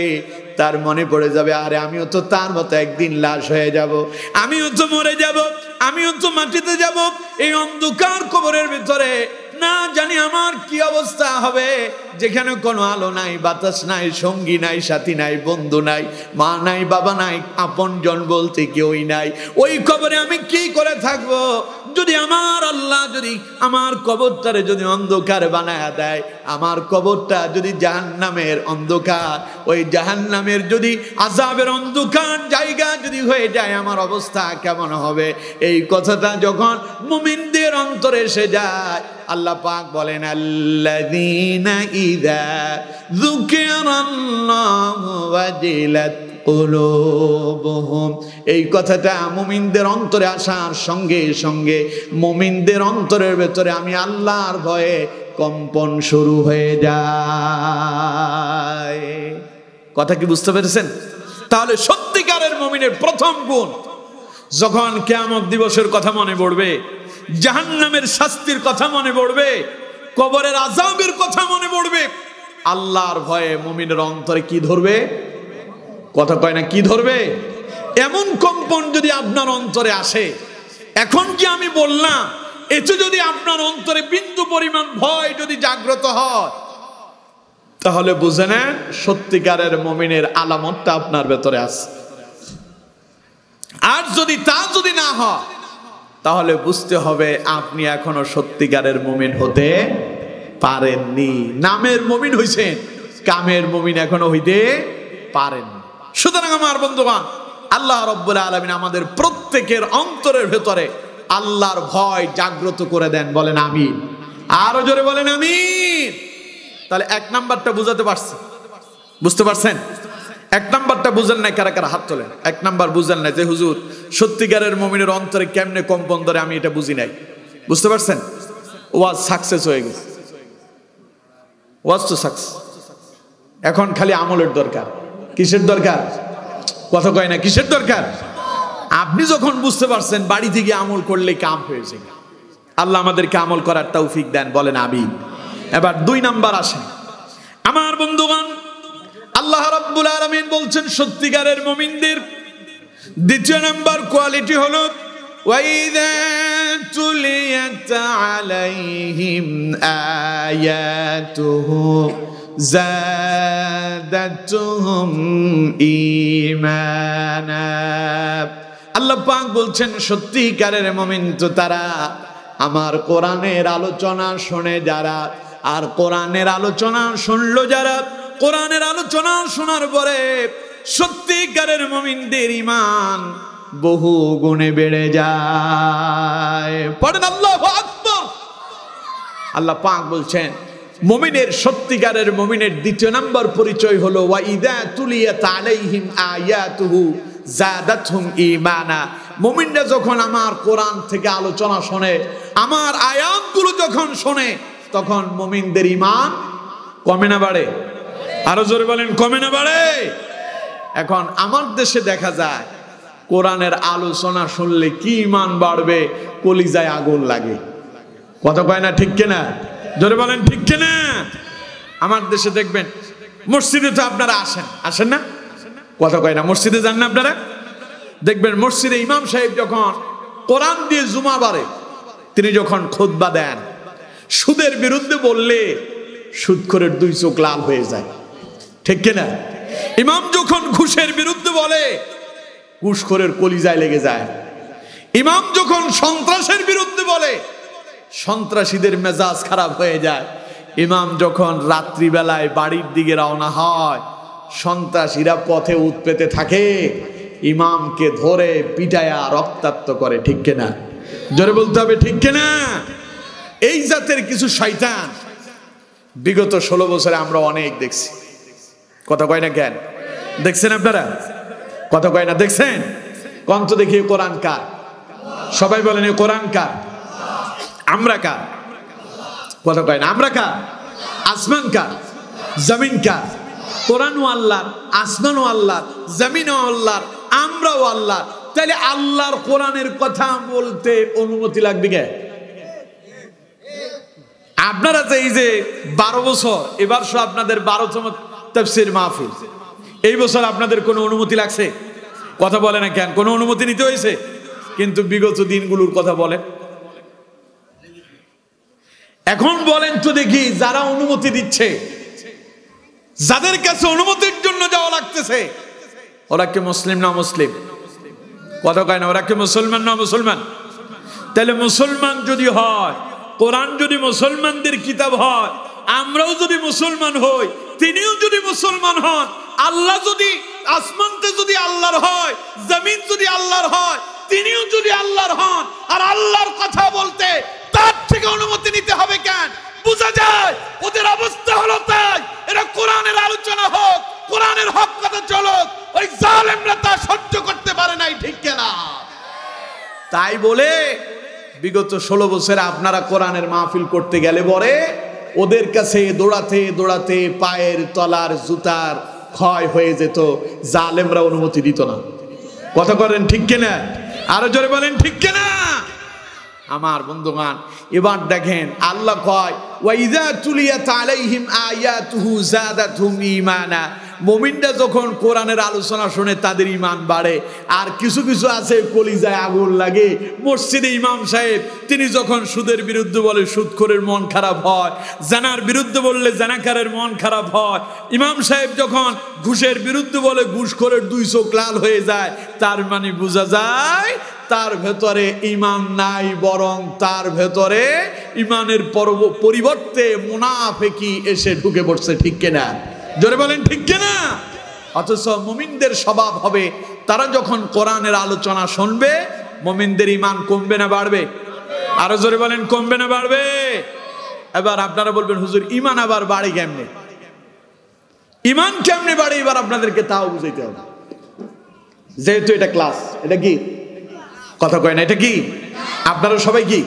তার মনে পড়ে যাবে, আরে আমিও তো তার মতো একদিন লাশ হয়ে যাব, আমিও তো মরে যাব, আমিও তো মাটিতে যাব। এই অন্ধকার কবরের ভিতরে না জানি আমার কি অবস্থা হবে, যেখানে কোনো আলো নাই, বাতাস নাই, সঙ্গী নাই, সাথী নাই, বন্ধু নাই, মা নাই, বাবা নাই, আপনজন বলতে কেউই নাই। ওই কবরে আমি কি করে থাকবো? যদি আমার আল্লাহ যদি আমার কবরটারে যদি অন্ধকার বানায় দেয়, আমার কবরটা যদি জাহান্নামের অন্ধকার, ওই জাহান্নামের যদি আযাবের অন্ধকার জায়গা যদি হয়ে যায়, আমার অবস্থা কেমন হবে? এই কথাটা যখন মুমিনদের অন্তরে এসে যায়, আল্লাহ পাক বলেন আল্লাযীনা ইযা যুকিরাল্লাহু ওয়াজিলাত কুলুবুহুম। এই কথাটা মুমিনদের অন্তরে আসার সঙ্গে সঙ্গে মুমিনদের অন্তরের ভেতরে আমি আল্লাহর ভয়ে কম্পন শুরু হয়ে যায়। কথা কি বুঝতে পেরেছেন? তাহলে সত্যিকারের মুমিনের প্রথম গুণ, যখন কিয়ামত দিবসের কথা মনে পড়বে, জাহান্নামের শাস্তির কথা মনে পড়বে, কবরের আযাবের কথা মনে পড়বে, আল্লাহর ভয়ে মুমিনের অন্তরে কি ধরবে? কথা কয় না, কি ধরবে? এমন কম্পন যদি আপনার অন্তরে আসে, এখন কি আমি বললাম, এতে যদি আপনার অন্তরে বিন্দু পরিমাণ ভয় যদি জাগ্রত হয়, তাহলে বুঝে নেন সত্যিকারের মুমিনের আলামতটা আপনার ভেতরে আছে। আর যদি তা যদি না হয়, তাহলে বুঝতে হবে আপনি এখনো সত্যিকারের মুমিন হতে পারেননি। নামের মুমিন হইছেন, কামের মুমিন এখনো হইতে পারেননি। সুতরাং আমার বন্ধুগণ, আল্লাহ রাব্বুল আলামিন আমাদের প্রত্যেকের অন্তরের ভেতরে আল্লাহর ভয় জাগ্রত করে দেন। বলেন আমিন। আরো জোরে বলেন আমিন। তাহলে এক নাম্বারটা বুঝাতে পারছি, বুঝতে পারছেন? এক নাম্বারটা বুঝেন নাই কারা কারা? হাত তোলেন। এক নাম্বার বুঝেন নাই যে হুজুর সত্যিকারের মুমিনের অন্তরে কেমনে কম্পন ধরে, আমি এটা বুঝি নাই। বুঝতে পারছেন? ওয়াজ সাকসেস হয়ে গেছে, ওয়াজ তো সাকসেস। এখন খালি আমলের দরকার। কিসের দরকার? কথা কয় না, কিসের দরকার? আপনি যখন বুঝতে পারছেন, বাড়ি থেকে আমল করলে কাম হয়েছে। আল্লাহ আমাদেরকে আমল করার তৌফিক দেন। বলেন আমিন। এবার দুই নাম্বার আসেন আমার বন্ধুগণ। আল্লাহ রাব্বুল আলামিন বলছেন সত্যিকারের মুমিনদের দ্বিতীয় নাম্বার কোয়ালিটি হলো ওয়াইযা তুলিয়াত আলাইহিম আয়াতুহু যাদাতুহুম ঈমানা। আল্লাহ পাক বলছেন সত্যিকারের মুমিন তো তারা আমার কোরআনের আলোচনা শুনে যারা, আর কোরআনের আলোচনা শুনলো যারা, কোরআনের আলোচনা শোনার পরে সত্যিকারের মুমিনদের ঈমান বহু গুণে বেড়ে যায়। পড়েন আল্লাহু আকবার। আল্লাহ পাক বলছেন মুমিনের সত্যিকারের মুমিনের দ্বিতীয় নাম্বার পরিচয় হলো ওয়াইদা তুলিয়াত আলাইহিম আয়াতুহু যাদাতহুম ঈমানা। মুমিনরা যখন আমার কোরআন থেকে আলোচনা শুনে, আমার আয়াতগুলো যখন শুনে, তখন মুমিনদের ঈমান কমে না বাড়ে? আরো জোরে বলেন, কমে না বাড়ে? এখন আমার দেশে দেখা যায় কোরআনের আলোচনা শুনলে কি ঈমান বাড়বে, কলিজায় আগুন লাগে। কথা কয় না, ঠিক কিনা? জোরে বলেন ঠিক কিনা? আমার দেশে দেখবেন মসজিদে তো আপনারা আসেন না? কথা কয় না, মসজিদে যান না আপনারা? দেখবেন মসজিদে ইমাম সাহেব যখন কোরআন দিয়ে জুমা বারে, তিনি যখন খুতবা দেন, সুদের বিরুদ্ধে বললে সুদখোরের দুই চোখ লাল হয়ে যায়, ঠিক কিনা? ইমাম যখন ঘুষের বিরুদ্ধে বলে, ঘুষখোরের কলিজায় লেগে যায়। ইমাম যখন সন্ত্রাসের বিরুদ্ধে বলে, সন্ত্রাসীদের মেজাজ খারাপ হয়ে যায়। ইমাম যখন রাত্রিবেলায় বাড়ির দিকে রওনা হয়, সন্ত্রাসীরা পথে উৎপেতে থাকে, ইমামকে ধরে পিটায়া রক্তাক্ত করে, ঠিক কিনা? জোরে বলতে হবে, ঠিক কিনা? এই জাতের কিছু শয়তান বিগত 16 বছরে আমরা অনেক দেখছি। কথা কয় না কেন? দেখছেন আপনারা? কথা কয় না, দেখছেন? কন্ত দেখি কোরআন কার? সবাই বলেন এই কোরআন কার? আমরা কার? কথা কয় না, আমরা কার? আসমান কার? জমিন কার? কোরআনও আল্লাহর, আসমানও আল্লাহর, জমিনও আল্লাহর, আমরাও আল্লাহর। তাহলে আল্লাহর কোরআনের কথা বলতে অনুমতি লাগবে কে? আপনারা যে এই যে 12 বছর, এবার আপনাদের 12তম তাফসীর মাহফিল, এই বছর আপনাদের কোনো অনুমতি লাগছে? কথা বলে না কেন? কোনো অনুমতি নিতে হয়েছে? কিন্তু বিগত দিনগুলোর কথা বলে। এখন বলেন তো দেখি, যারা অনুমতি দিচ্ছে, যাদের কাছে অনুমতির জন্য যাওয়া লাগতেছে, ওরা কি মুসলিম না মুসলিম? কথা কয় না, ওরা কি মুসলমান না মুসলমান? তাহলে মুসলমান যদি হয়, কোরআন যদি মুসলমানদের কিতাব হয়, আমরাও যদি মুসলমান হই, তিনিও যদি মুসলমান হন, আল্লাহ যদি আসমানতে যদি আল্লাহর হয়, জমিন যদি আল্লাহর হয়, তিনিও যদি আল্লাহর হন, আর আল্লাহর কথা বলতে তার থেকে অনুমতি নিতে হবে কেন? বোঝা যায় ওদের অবস্থা হলো তাই। এরা কোরআনের আলোচনা হোক, কোরআনের হক কথা চলুক, ওই জালেমরা তা সহ্য করতে পারে নাই, ঠিক কিনা? তাই বলে বিগত 16 বছরে আপনারা কোরআনের মাহফিল করতে গেলে পরে ওদের কাছে দৌড়াতে দৌড়াতে পায়ের তলার জুতার ক্ষয় হয়ে যেত, জালেমরা অনুমতি দিত না। কথা বলেন ঠিক কিনা? আরো জোরে বলেন ঠিক কিনা? আমার বন্ধুগণ, এবার দেখেন আল্লাহ কয় ওয়াইযা তুলিয়াত আলাইহিম আয়াতুহু যাদাতহুম ঈমানা। মুমিনরা যখন কোরআনের আলোচনা শুনে তাদের ঈমান বাড়ে। আর কিছু কিছু আছে কলিজায় আগুন লাগে। মসজিদে ইমাম সাহেব তিনি যখন সুদের বিরুদ্ধে বলে সুদখোরের মন খারাপ হয়, জানার বিরুদ্ধে বললে জানাকারের মন খারাপ হয়। ইমাম সাহেব যখন ঘুষের বিরুদ্ধে বলে ঘুষখোরের 2 চোখ লাল হয়ে যায়। তার মানে বোঝা যায় তার ভেতরে ঈমান নাই, বরং তার ভেতরে ঈমানের পরিবর্তে মুনাফিকি এসে ঢুকে পড়ছে, ঠিক কিনা? জোরে বলেন ঠিক কিনা? অথচ মুমিনদের স্বভাব হবে তারা যখন কোরআনের আলোচনা শুনবে, মুমিনদের ঈমান কমবে না বাড়বে? আরো জোরে বলেন কমবে না বাড়বে? এবার আপনারা বলবেন হুজুর ঈমান আবার বাড়ে কেমনে? ঈমান কেমনে বাড়ে এবার আপনাদেরকে তাও বুঝাইতে হবে। যেহেতু এটা ক্লাস, এটা কি কথা কয় না, এটা কি আপনারা সবাই কি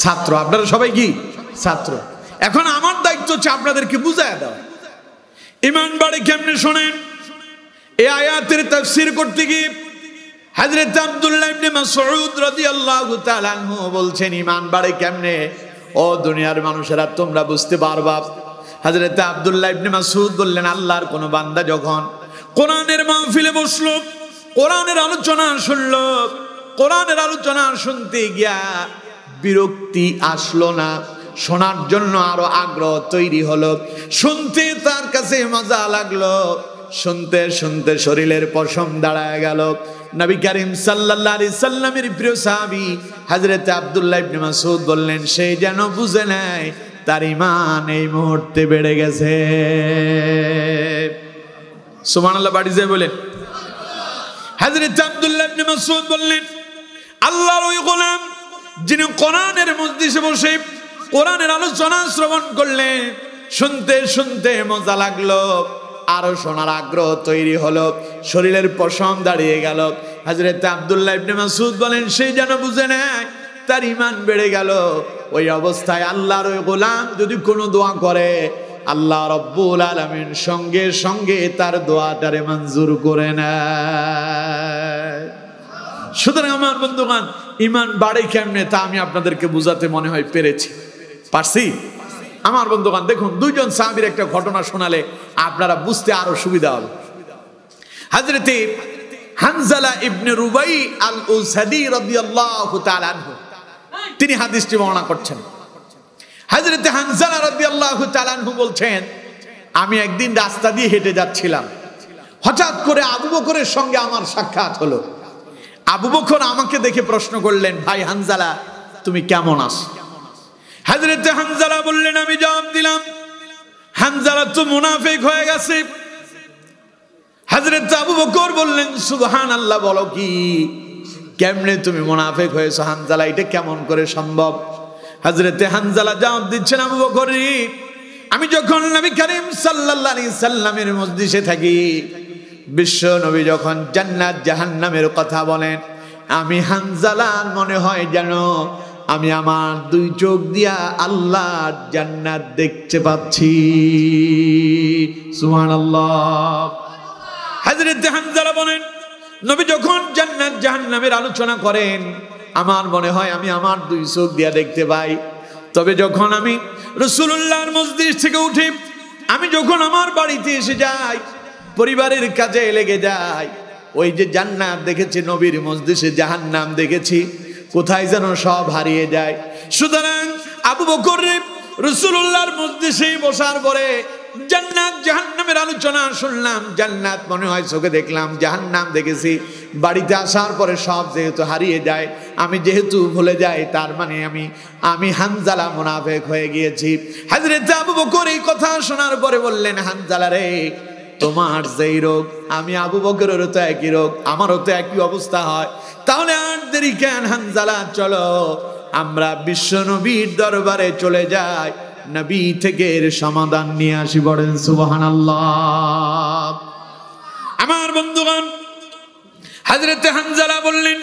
ছাত্র, আপনারা সবাই কি ছাত্র। এখন আমার দায়িত্ব হচ্ছে আপনাদেরকে বুঝায় দেওয়া। ঈমান বাড়ে কেমনে শোনেন। এই আয়াতের তাফসীর করতে গিয়ে হযরত আব্দুল্লাহ ইবনে মাসউদ রাদিয়াল্লাহু তাআলা আনহু বলছেন ঈমান বাড়ে কেমনে? ও দুনিয়ার মানুষেরা তোমরা বুঝতে পারবা। হযরত আব্দুল্লাহ ইবনে মাসউদ বললেন, আল্লাহর কোন বান্দা যখন কোরআনের মাহফিলে বসলো, কোরআনের আলোচনা শুনলো, কোরআনের আলোচনা শুনতে গিয়া বিরক্তি আসলো না, শোনার জন্য আরো আগ্রহ তৈরি হলো, শুনতে তার কাছে মজা লাগলো, শুনতে শুনতে শরীরের পশম দাঁড়ায় গেল। নবী করিম সাল্লাল্লাহু আলাইহি সাল্লামের প্রিয় সাহাবী হযরত আব্দুল্লাহ ইবনে মাসউদ বললেন, সে যেন বুঝে নেয় তার ঈমান এই মুহূর্তে বেড়ে গেছে। সুবহানাল্লাহ, বাড়ি যায় বলেন। হযরত আব্দুল্লাহ ইবনে মাসউদ বললেন, আল্লাহর ওই গোলাম যিনি কোরআনের মজলিসে বসে কোরআনের আলোচনা শ্রবণ করলেন, শুনতে শুনতে মজা লাগলো, আরো শোনার আগ্রহ তৈরি হলো, শরীরের পশম দাঁড়িয়ে গেল। হযরত আব্দুল্লাহ ইবনে মাসউদ বলেন, সে যেন বুঝে নেয় তার ঈমান বেড়ে গেল। ওই অবস্থায় আল্লাহর ওই গোলাম যদি কোনো দোয়া করে, আল্লাহ রাব্বুল আলামিন সঙ্গে সঙ্গে তার দোয়াটারে মঞ্জুর করে নেয়। সুতরাং আমার বন্ধুগণ, ঈমান বাড়ে কেমনে তা আমি আপনাদেরকে বুঝাতে মনে হয় পারছি। আমার বন্ধুগণ দেখুন, 2 জন সাহাবীর একটা ঘটনা শোনালে আপনারা বুঝতে আরো সুবিধা হবে। হযরতে হানজালা ইবনে রুবাই আল উসাদি রাদিয়াল্লাহু তাআলা আনহু তিনি হাদিসটি বর্ণনা করছেন। হযরতে হানজালা রাদিয়াল্লাহু তাআলা আনহু বলছেন, আমি একদিন রাস্তা দিয়ে হেঁটে যাচ্ছিলাম, হঠাৎ করে আবু বকরের সঙ্গে আমার সাক্ষাৎ হলো। আবু বকর আমাকে দেখে প্রশ্ন করলেন, ভাই হানজালা তুমি কেমন আছো? হযরতে হানজালা বললেন, আমি জবাব দিলাম, হানজালা তো মুনাফিক হয়ে গেছে। হযরত আবু বকর বললেন, সুবহানাল্লাহ, বলো কি? কেমনে তুমি মুনাফিক হয়েছো হানজালা? এটা কেমন করে সম্ভব? হযরতে হানজালা জবাব দিচ্ছেন, আবু বকর, আমি যখন নবী করিম সাল্লাল্লাহু আলাইহি সাল্লামের মজলিসে থাকি, বিশ্ব নবী যখন জান্নাত জাহান্নামের কথা বলেন, আমি হানজালা মনে হয় যেন আমি আমার 2 চোখ দিয়া আল্লাহর জান্নাত দেখতে পাচ্ছি। সুবহানাল্লাহ। হযরত হানজালা বলেন, নবী যখন জান্নাত জাহান্নামের আলোচনা করেন, আমার মনে হয় আমি আমার 2 চোখ দিয়া দেখতে পাই। তবে যখন আমি রাসূলুল্লাহর মজলিস থেকে উঠি, আমি যখন আমার বাড়িতে এসে যাই, পরিবারের কাজে লেগে যাই, ওই যে জান্নাত দেখেছি, নবীর মজলিসে জাহান্নাম দেখেছি, কোথায় যেন সব হারিয়ে যায়। সুতরাং আবু বকর রাসূলুল্লাহর মজলিসে বসার পরে জান্নাত জাহান্নামের আলোচনা শুনলাম। জান্নাত মনে হয় চোখে দেখলাম, জাহান্নাম দেখেছি। বাড়িতে আসার পরে সব যেহেতু হারিয়ে যায়, আমি যেহেতু ভুলে যাই, তার মানে আমি হানজালা মুনাফিক হয়ে গিয়েছি। হযরত আবু বকর এই কথা শোনার পরে বললেন, হানজালা রে, তোমার যেই রোগ আমি আবু বকরেরও তো একই রোগ, আমারও তো একই অবস্থা হয়, তাহলে আর দেরি কেন হানজালা, চলো আমরা বিশ্ব নবীর দরবারে চলে যাই, নবী থেকে এর সমাধান নিয়ে আসি। বলেন সুবহানাল্লাহ। আমার বন্ধুগণ, হযরত হানজালা বললেন,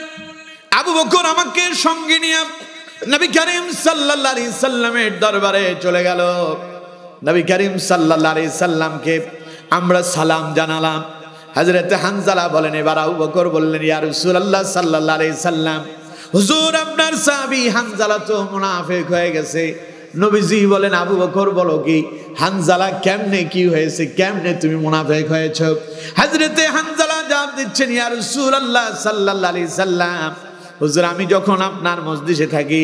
আবু বকর আমাকে সঙ্গে নিয়ে নবী করিম সাল্লাল্লাহু আলাইহি সাল্লামের দরবারে চলে গেল। নবী করিম সাল্লাল্লাহু আলাইহি সাল্লামকে আমরা সালাম জানালাম। হযরত হানজালা বলেন, এবার আবু বকর বললেন, ইয়া রাসূলুল্লাহ সাল্লাল্লাহু আলাইহি সাল্লাম, হুজুর আপনার সাহাবী হানজালা তো মুনাফিক হয়ে গেছে। নবীজি বলেন, আবু বকর বলো কি হানজালা কেমনে কি হয়েছে, কেমনে তুমি মুনাফিক হয়েছো? হযরতে হানজালা জবাব দিচ্ছেন, ইয়া রাসূলুল্লাহ সাল্লাল্লাহু আলাইহি সাল্লাম, হুজুর আমি যখন আপনার মজলিসে থাকি,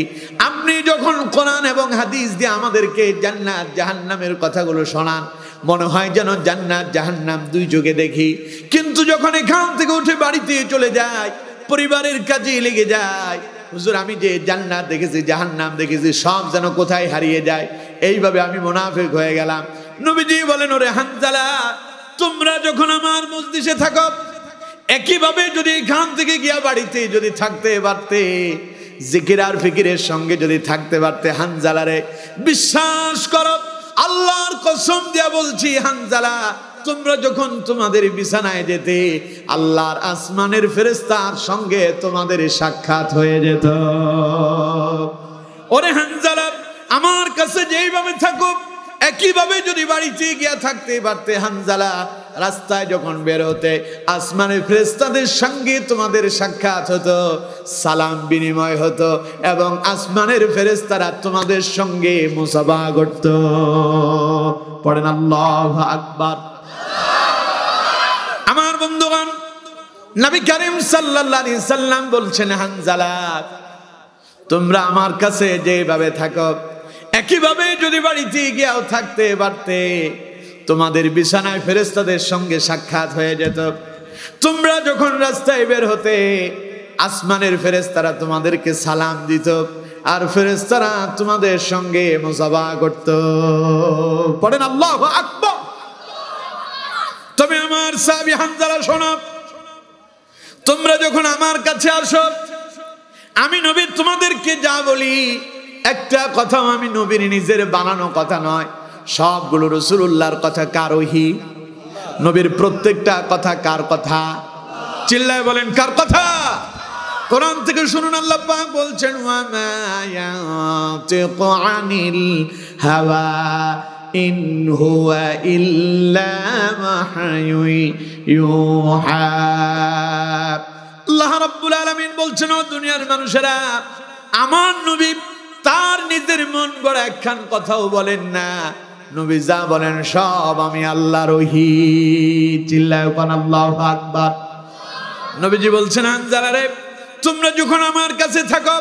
আপনি যখন কোরআন এবং হাদিস দিয়ে আমাদেরকে জান্নাত জাহান্নামের কথাগুলো শোনান, মনে হয় যেন জান্নাত জাহান্নাম দুই চোখে দেখি, কিন্তু যখন এখান থেকে উঠে বাড়িতে চলে যায়, পরিবারের কাজে লেগে যায়, হুজুর আমি যে জান্নাত দেখেছি জাহান্নাম দেখেছি সব যেন কোথায় হারিয়ে যায়, এইভাবে আমি মুনাফিক হয়ে গেলাম। নবীজি বলেন, ওরে হানজালা, তোমরা যখন আমার মজলিসে থাকো, একইভাবে যদি এখান থেকে গিয়া বাড়িতে যদি থাকতে পারতে, জিকির আর ফিকিরের সঙ্গে যদি থাকতে পারতে, হানজালারে বিশ্বাস করো, আল্লাহর কসম দিয়া বলছি হানজালা, তোমরা যখন তোমাদের বিছানায় যেতে, আল্লাহর আসমানের ফেরেশতার সঙ্গে তোমাদের সাক্ষাৎ হয়ে যেত। ওরে হানজালা, আমার কাছে যেইভাবে থাকো, একইভাবে যদি বাড়িতে গিয়া থাকতে পারতে, হানজালা রাস্তায় যখন বের হতে, আসমানের ফেরেশতাদের সঙ্গে তোমাদের সাক্ষাৎ হতো, সালাম বিনিময় হতো, এবং আসমানের ফেরেশতারা তোমাদের সঙ্গে মুসাফা করত। পড়েন আল্লাহু আকবার। আমার বন্ধুগণ, নবী করিম সাল্লাল্লাহু আলাইহি সাল্লাম বলছেন, হানজালা তোমরা আমার কাছে যেভাবে থাকো, একইভাবে যদি বাড়িতে গিয়েও থাকতে পারতে, তোমাদের বিছানায় ফেরেশতাদের সঙ্গে সাক্ষাৎ হয়ে যেত। তোমরা যখন রাস্তায় বের হতে, আসমানের ফেরেশতারা তোমাদেরকে সালাম দিত, আর ফেরেশতারা তোমাদের সঙ্গে মুসাফা করত। পড়েন আল্লাহু আকবার। তবে আমার সাহাবী হানজালা শোনো, তোমরা যখন আমার কাছে আসো, আমি নবী তোমাদেরকে যা বলি, একটা কথাও আমি নবীর নিজের বানানো কথা নয়, সবগুলো রাসূলুল্লাহর কথা। কার ওহী? নবীর প্রত্যেকটা কথা কার কথা? চিল্লায় বলেন, কার কথা? কোরআন থেকে শুনুন, আল্লাহ পাক বলছেন, ওয়া মা ইয়াতিকু আনিল হাওয়া ইন হুয়া ইল্লা ওয়াহয়ু ইউহা। আল্লাহ রাব্বুল আলামিন বলছেন, ও দুনিয়ার মানুষেরা, আমার নবী তার নিজের মন গড়া একখান কথাও বলেন না, নবী যা বলেন সব আমি আল্লাহর ওহী। চিল্লায় বলেন আল্লাহু আকবার। নবীজি বলছেন, হানজালা রে, তোমরা যখন আমার কাছে থাকো,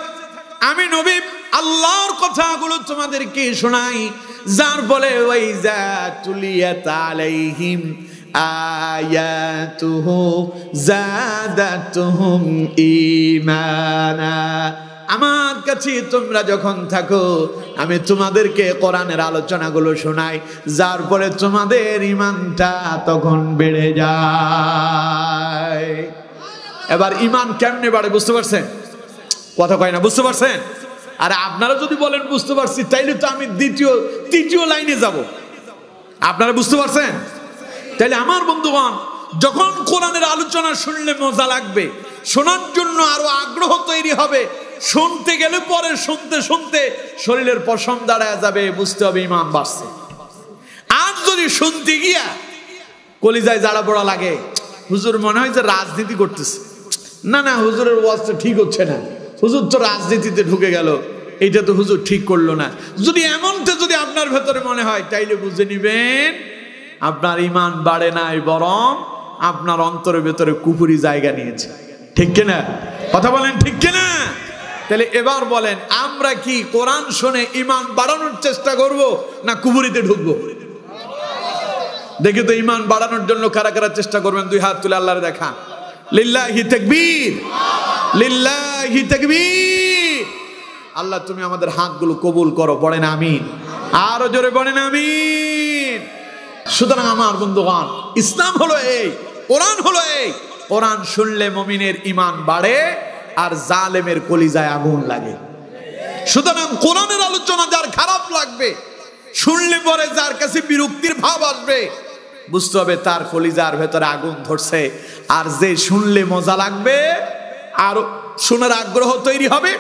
আমি নবী আল্লাহর কথাগুলো তোমাদেরকে শোনাই, যার বলে ওয়াইজা তুলিয়াত আলাইহিম আয়াতুহু জাদাতুহুম ঈমানা। আমার কাছে তোমরা যখন থাকো, আমি তোমাদেরকে কোরআনের আলোচনাগুলো শোনাই, যার পরে তোমাদের ঈমানটা তখন বেড়ে যায়। এবার ঈমান কেমনে বাড়ে বুঝতে পারছেন? কথা কয় না, বুঝতে পারছেন? আর আপনারা যদি বলেন বুঝতে পারছি, তাইলে তো আমি তৃতীয় লাইনে যাব। আপনারা বুঝতে পারছেন? তাইলে আমার বন্ধুগণ, যখন কোরআনের আলোচনা শুনলে মজা লাগবে, শোনার জন্য আরো আগ্রহ তৈরি হবে, শুনতে গেলে পরে শুনতে শুনতে শরীরের পশম দাঁড়ায় যাবে, বুঝতে হবে ঈমান বাড়ছে। আর যদি শুনতে গিয়া কলিজায় জাড়া পড়া লাগে, হুজুর মনে হয় যে রাজনীতি করতেছে, না না হুজুরের ওয়াজটা ঠিক হচ্ছে না, হুজুর তো রাজনীতিতে ঢুকে গেল, এইটা তো হুজুর ঠিক করলো না, যদি এমনটা যদি আপনার ভেতরে মনে হয়, তাইলে বুঝে নিবেন আপনার ঈমান বাড়ে নাই, বরং আপনার অন্তরের ভেতরে কুফরি জায়গা নিয়েছে। ঠিক কিনা? কথা বলেন, ঠিক কিনা? তাহলে এবার বলেন, আমরা কি কোরআন শুনে ঈমান বাড়ানোর চেষ্টা করব না কুফরিতে ঢুকবো? দেখি তো ঈমান বাড়ানোর জন্য কারা কারা চেষ্টা করবেন, দুই হাত তুলে আল্লাহর দেখা। লিল্লাহি তাকবীর, লিল্লাহি তাকবীর। আল্লাহ তুমি আমাদের হাতগুলো কবুল করো, পড়েন আমিন। আরো জোরে পড়েন আমিন। সুতরাং আমার বন্ধুগণ, ইসলাম হলো এই, কোরআন হলো এই। কোরআন শুনলে মুমিনের ঈমান বাড়ে আর জালেমের কলিজায় আগুন লাগে। সুতরাং কোরআনের আলোচনা যার খারাপ লাগবে, শুনলে পরে যার কাছে বিরক্তির ভাব আসবে, বুঝতে হবে তার কলিজার ভেতরে আগুন ধরছে। আর যে শুনলে মজা লাগবে, আর শোনার আগ্রহ তৈরি হবে,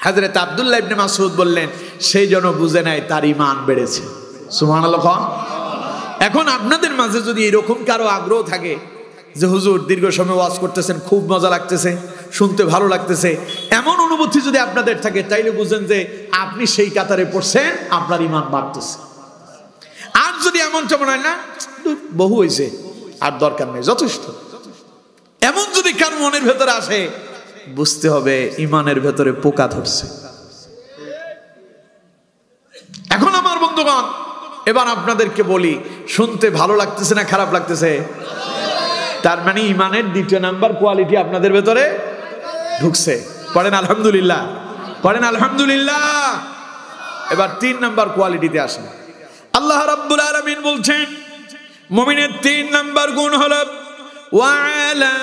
হযরত আব্দুল্লাহ ইবনে মাসউদ বললেন, সেই জন্য বুঝে নাই তার ঈমান বেড়েছে। সুবহানাল্লাহ। এখন আপনাদের মাঝে যদি এরকম কারো আগ্রহ থাকে যে হুজুর দীর্ঘ সময় ওয়াজ করতেছেন, খুব মজা লাগতেছে, শুনতে ভালো লাগতেছে, এমন অনুভূতি যদি আপনাদের থাকে, তাইলে বুঝেন যে আপনি সেই কাতারে পড়ছেন, আপনার ঈমান বাড়তেছে। আর যদি এমনটা মনে হয় না বহু হয়েছে, আর দরকার নেই, যথেষ্ট, এমন যদি কারো মনের ভেতরে আসে, বুঝতে হবে ঈমানের ভেতরে পোকা ধরছে। এখন আমার বন্ধুগণ, এবার আপনাদেরকে বলি, শুনতে ভালো লাগতেছে না খারাপ লাগতেছে? তার মানে ঈমানের দ্বিতীয় নাম্বার কোয়ালিটি আপনাদের ভেতরে ঢুকছে। পড়েন আলহামদুলিল্লাহ, পড়েন আলহামদুলিল্লাহ। এবার 3 নাম্বার কোয়ালিটিতে আসেন। আল্লাহ রাব্বুল আলামিন বলছেন, মুমিনের 3 নাম্বার গুণ হলো ওয়া আলা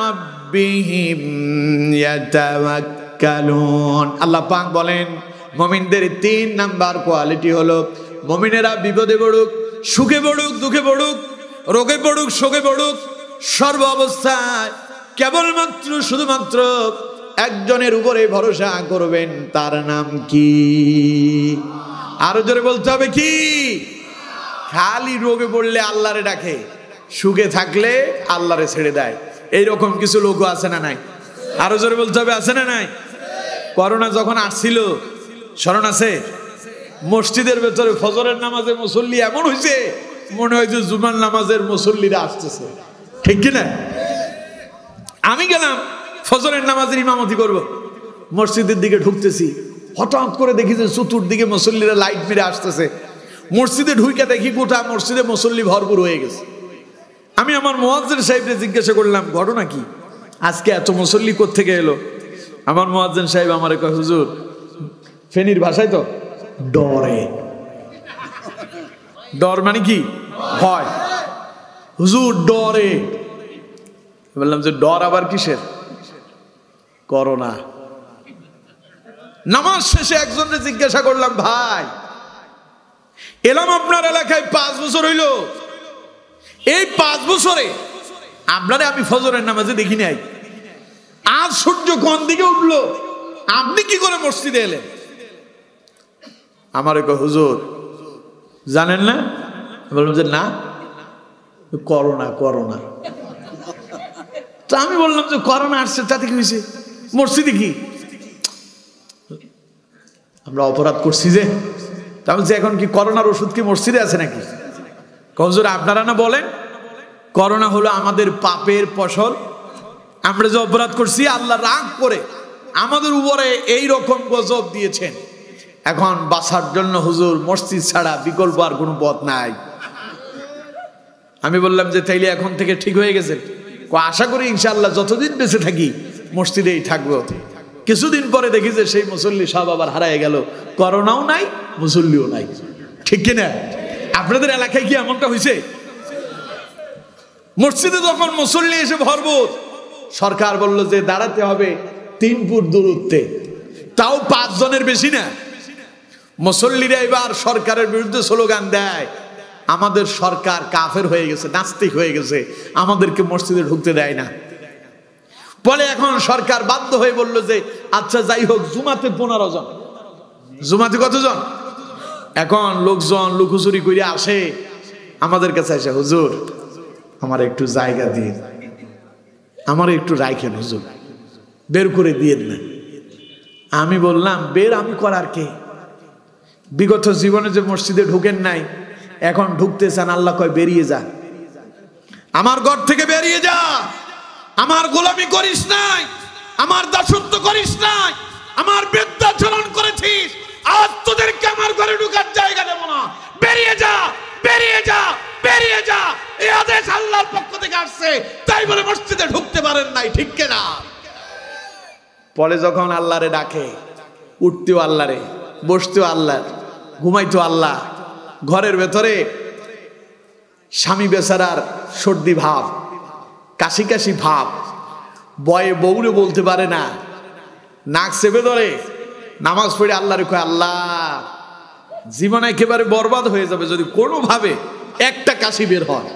রাব্বিহিম ইয়াতাওয়াক্কালুন। আল্লাহ পাক বলেন, মুমিনদের 3 নাম্বার কোয়ালিটি হলো, মুমিনেরা বিপদে পড়ুক, সুখে পড়ুক, দুঃখে পড়ুক, রোগে পড়ুক, শোকে পড়ুক, সর্ব অবস্থায় কেবলমাত্র শুধুমাত্র একজনের উপরে ভরসা করবেন। তার নাম কি? আরো জোরে বলতে হবে কি? খালি রোগে পড়লে আল্লাহরে ডাকে, সুখে থাকলে আল্লাহরে ছেড়ে দেয়। এইরকম কিছু লোক আছে না নাই? আরো জোরে বলতে হবে, আছে না নাই? করোনা যখন আসছিল, স্মরণ আছে? মসজিদের ভেতরে ফজরের নামাজে মুসল্লি এমন হয়েছে, মনে হয় যে জুমার নামাজের মুসল্লিরা আসতেছে, ঠিক কিনা? আমি গেলাম ফজরের নামাজের ইমামতি করব, মসজিদের দিকে ঢুকতেছি, হঠাৎ করে দেখি যে চতুর্দিকে মুসল্লিরা লাইট মেরে আসতেছে। মসজিদে ঢুকে দেখি গোটা মসজিদে মুসল্লি ভরপুর হয়ে গেছে। আমি আমার মুয়াজ্জিন সাহেবকে জিজ্ঞাসা করলাম, ঘটনা কি, আজকে এত মুসল্লি কোত্থেকে এলো? আমার মুয়াজ্জিন সাহেব আমারে কয়, হুজুর, ফেনীর ভাষায় তো ডরে। ডর মানে কি? ভয়। হুজুর ডরে। বললাম যে ডর আবার কিসের? করোনা। নামাজ শেষে একজনকে জিজ্ঞাসা করলাম, ভাই এলাম আপনার এলাকায় 5 বছর হইল, এই 5 বছরে আপনারে আমি ফজরের নামাজে দেখি নাই, আজ সূর্য কোন দিকে উঠলো, আপনি কি করে মসজিদে এলেন? আমার কয়, হুজুর জানেন না? বললাম যে না, করোনা। করোনা। তো আমি বললাম যে করোনা আসছে, তাতে কি হয়েছে? মসজিদে কি আমরা অপরাধ করছি যে? তাহলে যে এখন কি করোনার ওষুধ কি মসজিদে আছে নাকি? হুজুর আপনারা না বলেন, করোনা হলো আমাদের পাপের ফসল, আমরা যে অপরাধ করছি, আল্লাহ রাগ করে আমাদের উপরে এই রকম গজব দিয়েছেন। এখন বাঁচার জন্য হুজুর মসজিদ ছাড়া বিকল্প আর কোনো পথ নাই। আমি বললাম যে তাইলে এখন থেকে ঠিক হয়ে গেছে? আশা করি ইনশাআল্লাহ যতদিন বেঁচে থাকি মসজিদেই থাকবো। কিছুদিন পরে দেখি যে সেই মুসল্লি সব আবার হারায় গেল, করোনাও নাই, মুসল্লিও নাই, ঠিক কিনা? আপনাদের এলাকায় কি এমনটা হয়েছে? মসজিদে যখন মুসল্লি এসে ভরপুর, সরকার বলল যে দাঁড়াতে হবে 3 ফুট দূরত্বে, তাও 5 জনের বেশি না। মুসল্লিরা এবার সরকারের বিরুদ্ধে স্লোগান দেয়, আমাদের সরকার কাফের হয়ে গেছে, নাস্তিক হয়ে গেছে, আমাদেরকে মসজিদে ঢুকতে দেয় না। বলে এখন সরকার বাধ্য হয়ে বলল যে আচ্ছা যাই হোক, জুমাতে 15 জন। জুমাতে কতজন? এখন লোকজন লুকোচুরি করে আসে আমাদের কাছে, আসে, হুজুর আমার একটু জায়গা দিন, আমার একটু রাখেন হুজুর, বের করে দিয়েন না। আমি বললাম, বের আমি করার কে? বিগত জীবনে যে মসজিদে ঢুকেন নাই, এখন ঢুকতে চান, আল্লাহ কয় বেরিয়ে যা, আমার ঘর থেকে বেরিয়ে যা, আমার গোলামি করিস নাই, আমার দাসত্ব করিস নাই, আমার বৃদ্ধাচরণ করেছিস, আজ তোদেরকে আমার ঘরে ঢোকার জায়গা দেব না, বেরিয়ে যা, বেরিয়ে যা, বেরিয়ে যা। এই আদেশ আল্লাহর পক্ষ থেকে আসছে, তাই বলে মসজিদে ঢুকতে পারেন নাই, ঠিক কিনা? পরে যখন আল্লাহরে ডাকে, উঠতেও আল্লাহরে, বসতেও আল্লাহ, ঘুমাইতো আল্লাহ, ঘরের ভেতরে স্বামী বেচারার সর্দি ভাব, কাশি কাশি ভাব, বয়ে বউরে বলতে পারে না, নাক চেপে ধরে নামাজ পড়ে আল্লাহরে কয়, আল্লাহ জীবন একেবারে বরবাদ হয়ে যাবে যদি কোনোভাবে একটা কাশি বের হয়।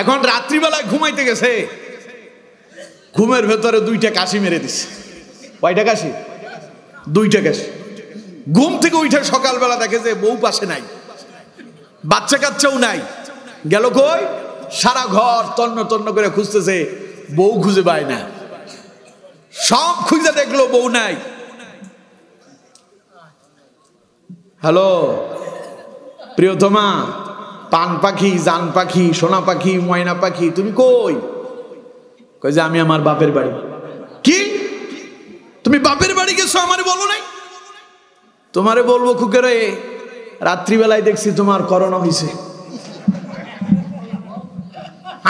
এখন রাত্রিবেলায় ঘুমাইতে গেছে, ঘুমের ভেতরে 2টা কাশি মেরে দিচ্ছে। কয়টা কাশি? 2টা কাশি। ঘুম থেকে উঠে সকালবেলা দেখে যে বউ পাশে নাই, বাচ্চা কাচ্চাও নাই, গেল কই? সারা ঘর তন্ন তন্ন করে খুঁজতেছে, বউ খুঁজে পায় না, সব খুঁজে দেখলো বউ নাই। হ্যালো প্রিয়তমা, পান পাখি, জান পাখি, সোনা পাখি, ময়না পাখি, তুমি কই? কই যে আমি আমার বাপের বাড়ি। কি তুমি বাপের বাড়ি গেছো? আমারে বলো নাই? তোমারে বলবো খুকেরে, রাত্রিবেলায় দেখছি তোমার করোনা হয়েছে।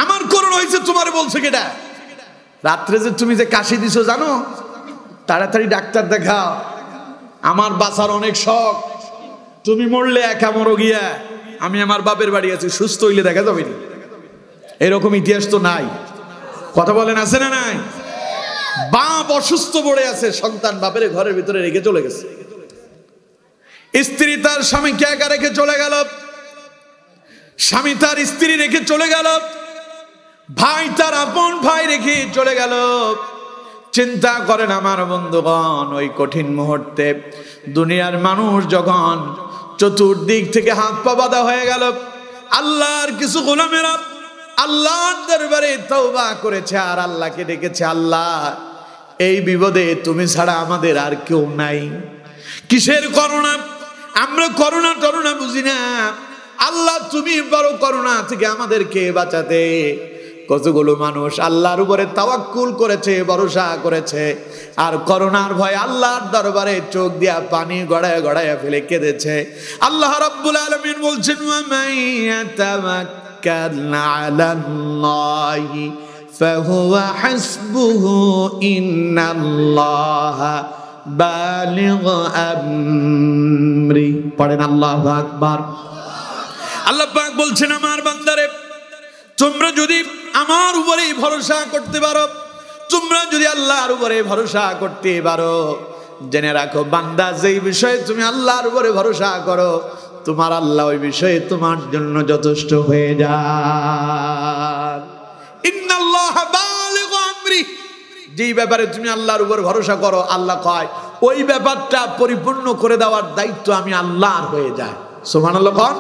আমার করোনা হয়েছে তোমারে বলছে কেডা? রাত্রে যে তুমি যে কাশি দিছো জানো, তাড়াতাড়ি ডাক্তার দেখাও, আমার বাঁচার অনেক শখ, তুমি মরলে একা মরো গিয়া, আমি আমার বাপের বাড়ি আছি, সুস্থ হইলে দেখা যাবে না। এরকম ইতিহাস তো নাই, কথা বলেন, আছে না নাই? বাপ অসুস্থ পড়ে আছে, সন্তান বাপের ঘরের ভিতরে রেখে চলে গেছে, স্ত্রী তার স্বামীকে একা রেখে চলে গেল, স্বামী তার স্ত্রী রেখে চলে গেল, ভাই তার আপন ভাই রেখে চলে গেল। চিন্তা করেন আমার বন্ধুগণ, ওই কঠিন মুহূর্তে দুনিয়ার মানুষ যখন চতুর্দিক থেকে হাত পা বাঁধা হয়ে গেল, আল্লাহর কিছু গোলামেরা আল্লাহর দরবারে তওবা করেছে আর আল্লাহকে ডেকেছে, আল্লাহ এই বিপদে তুমি ছাড়া আমাদের আর কেউ নাই। কিসের করোনা? আমরা করোনা টরোনা বুঝি না, আল্লাহ তুমি বড় করোনা থেকে আমাদেরকে বাঁচাতে। কতগুলো মানুষ আল্লাহর উপরে তাওয়াক্কুল করেছে, ভরসা করেছে, আর করোনার ভয় আল্লাহর দরবারে চোখ দিয়া পানি গড়ায় গড়ায় ফেলে কেঁদেছে। আল্লাহ রাব্বুল আলামিন বলছেন, ওয়া মাইয়াতাওয়াক্কাল আলাল্লাহি ফাহুয়া হাসবুহু ইন্নাল্লাহা বালিগ আমরি। পড়েন আল্লাহু আকবার। আল্লাহ পাক বলছেন, আমার বান্দারে তোমরা যদি আমার উপরে ভরসা করতে পারো, তোমরা যদি আল্লাহর উপরে ভরসা করতে পারো, জেনে রাখো বান্দা, যেই বিষয়ে তুমি আল্লাহর উপরে ভরসা করো, তোমার আল্লাহ ওই বিষয়ে তোমার জন্য যথেষ্ট হয়ে যায়। ইন্নাল্লাহা বালিগু আমরি, যেই ব্যাপারে তুমি আল্লাহর উপর ভরসা করো, আল্লাহ কয় ওই ব্যাপারটা পরিপূর্ণ করে দেওয়ার দায়িত্ব আমি আল্লাহর হয়ে যায়। সুবহানাল্লাহ। কোন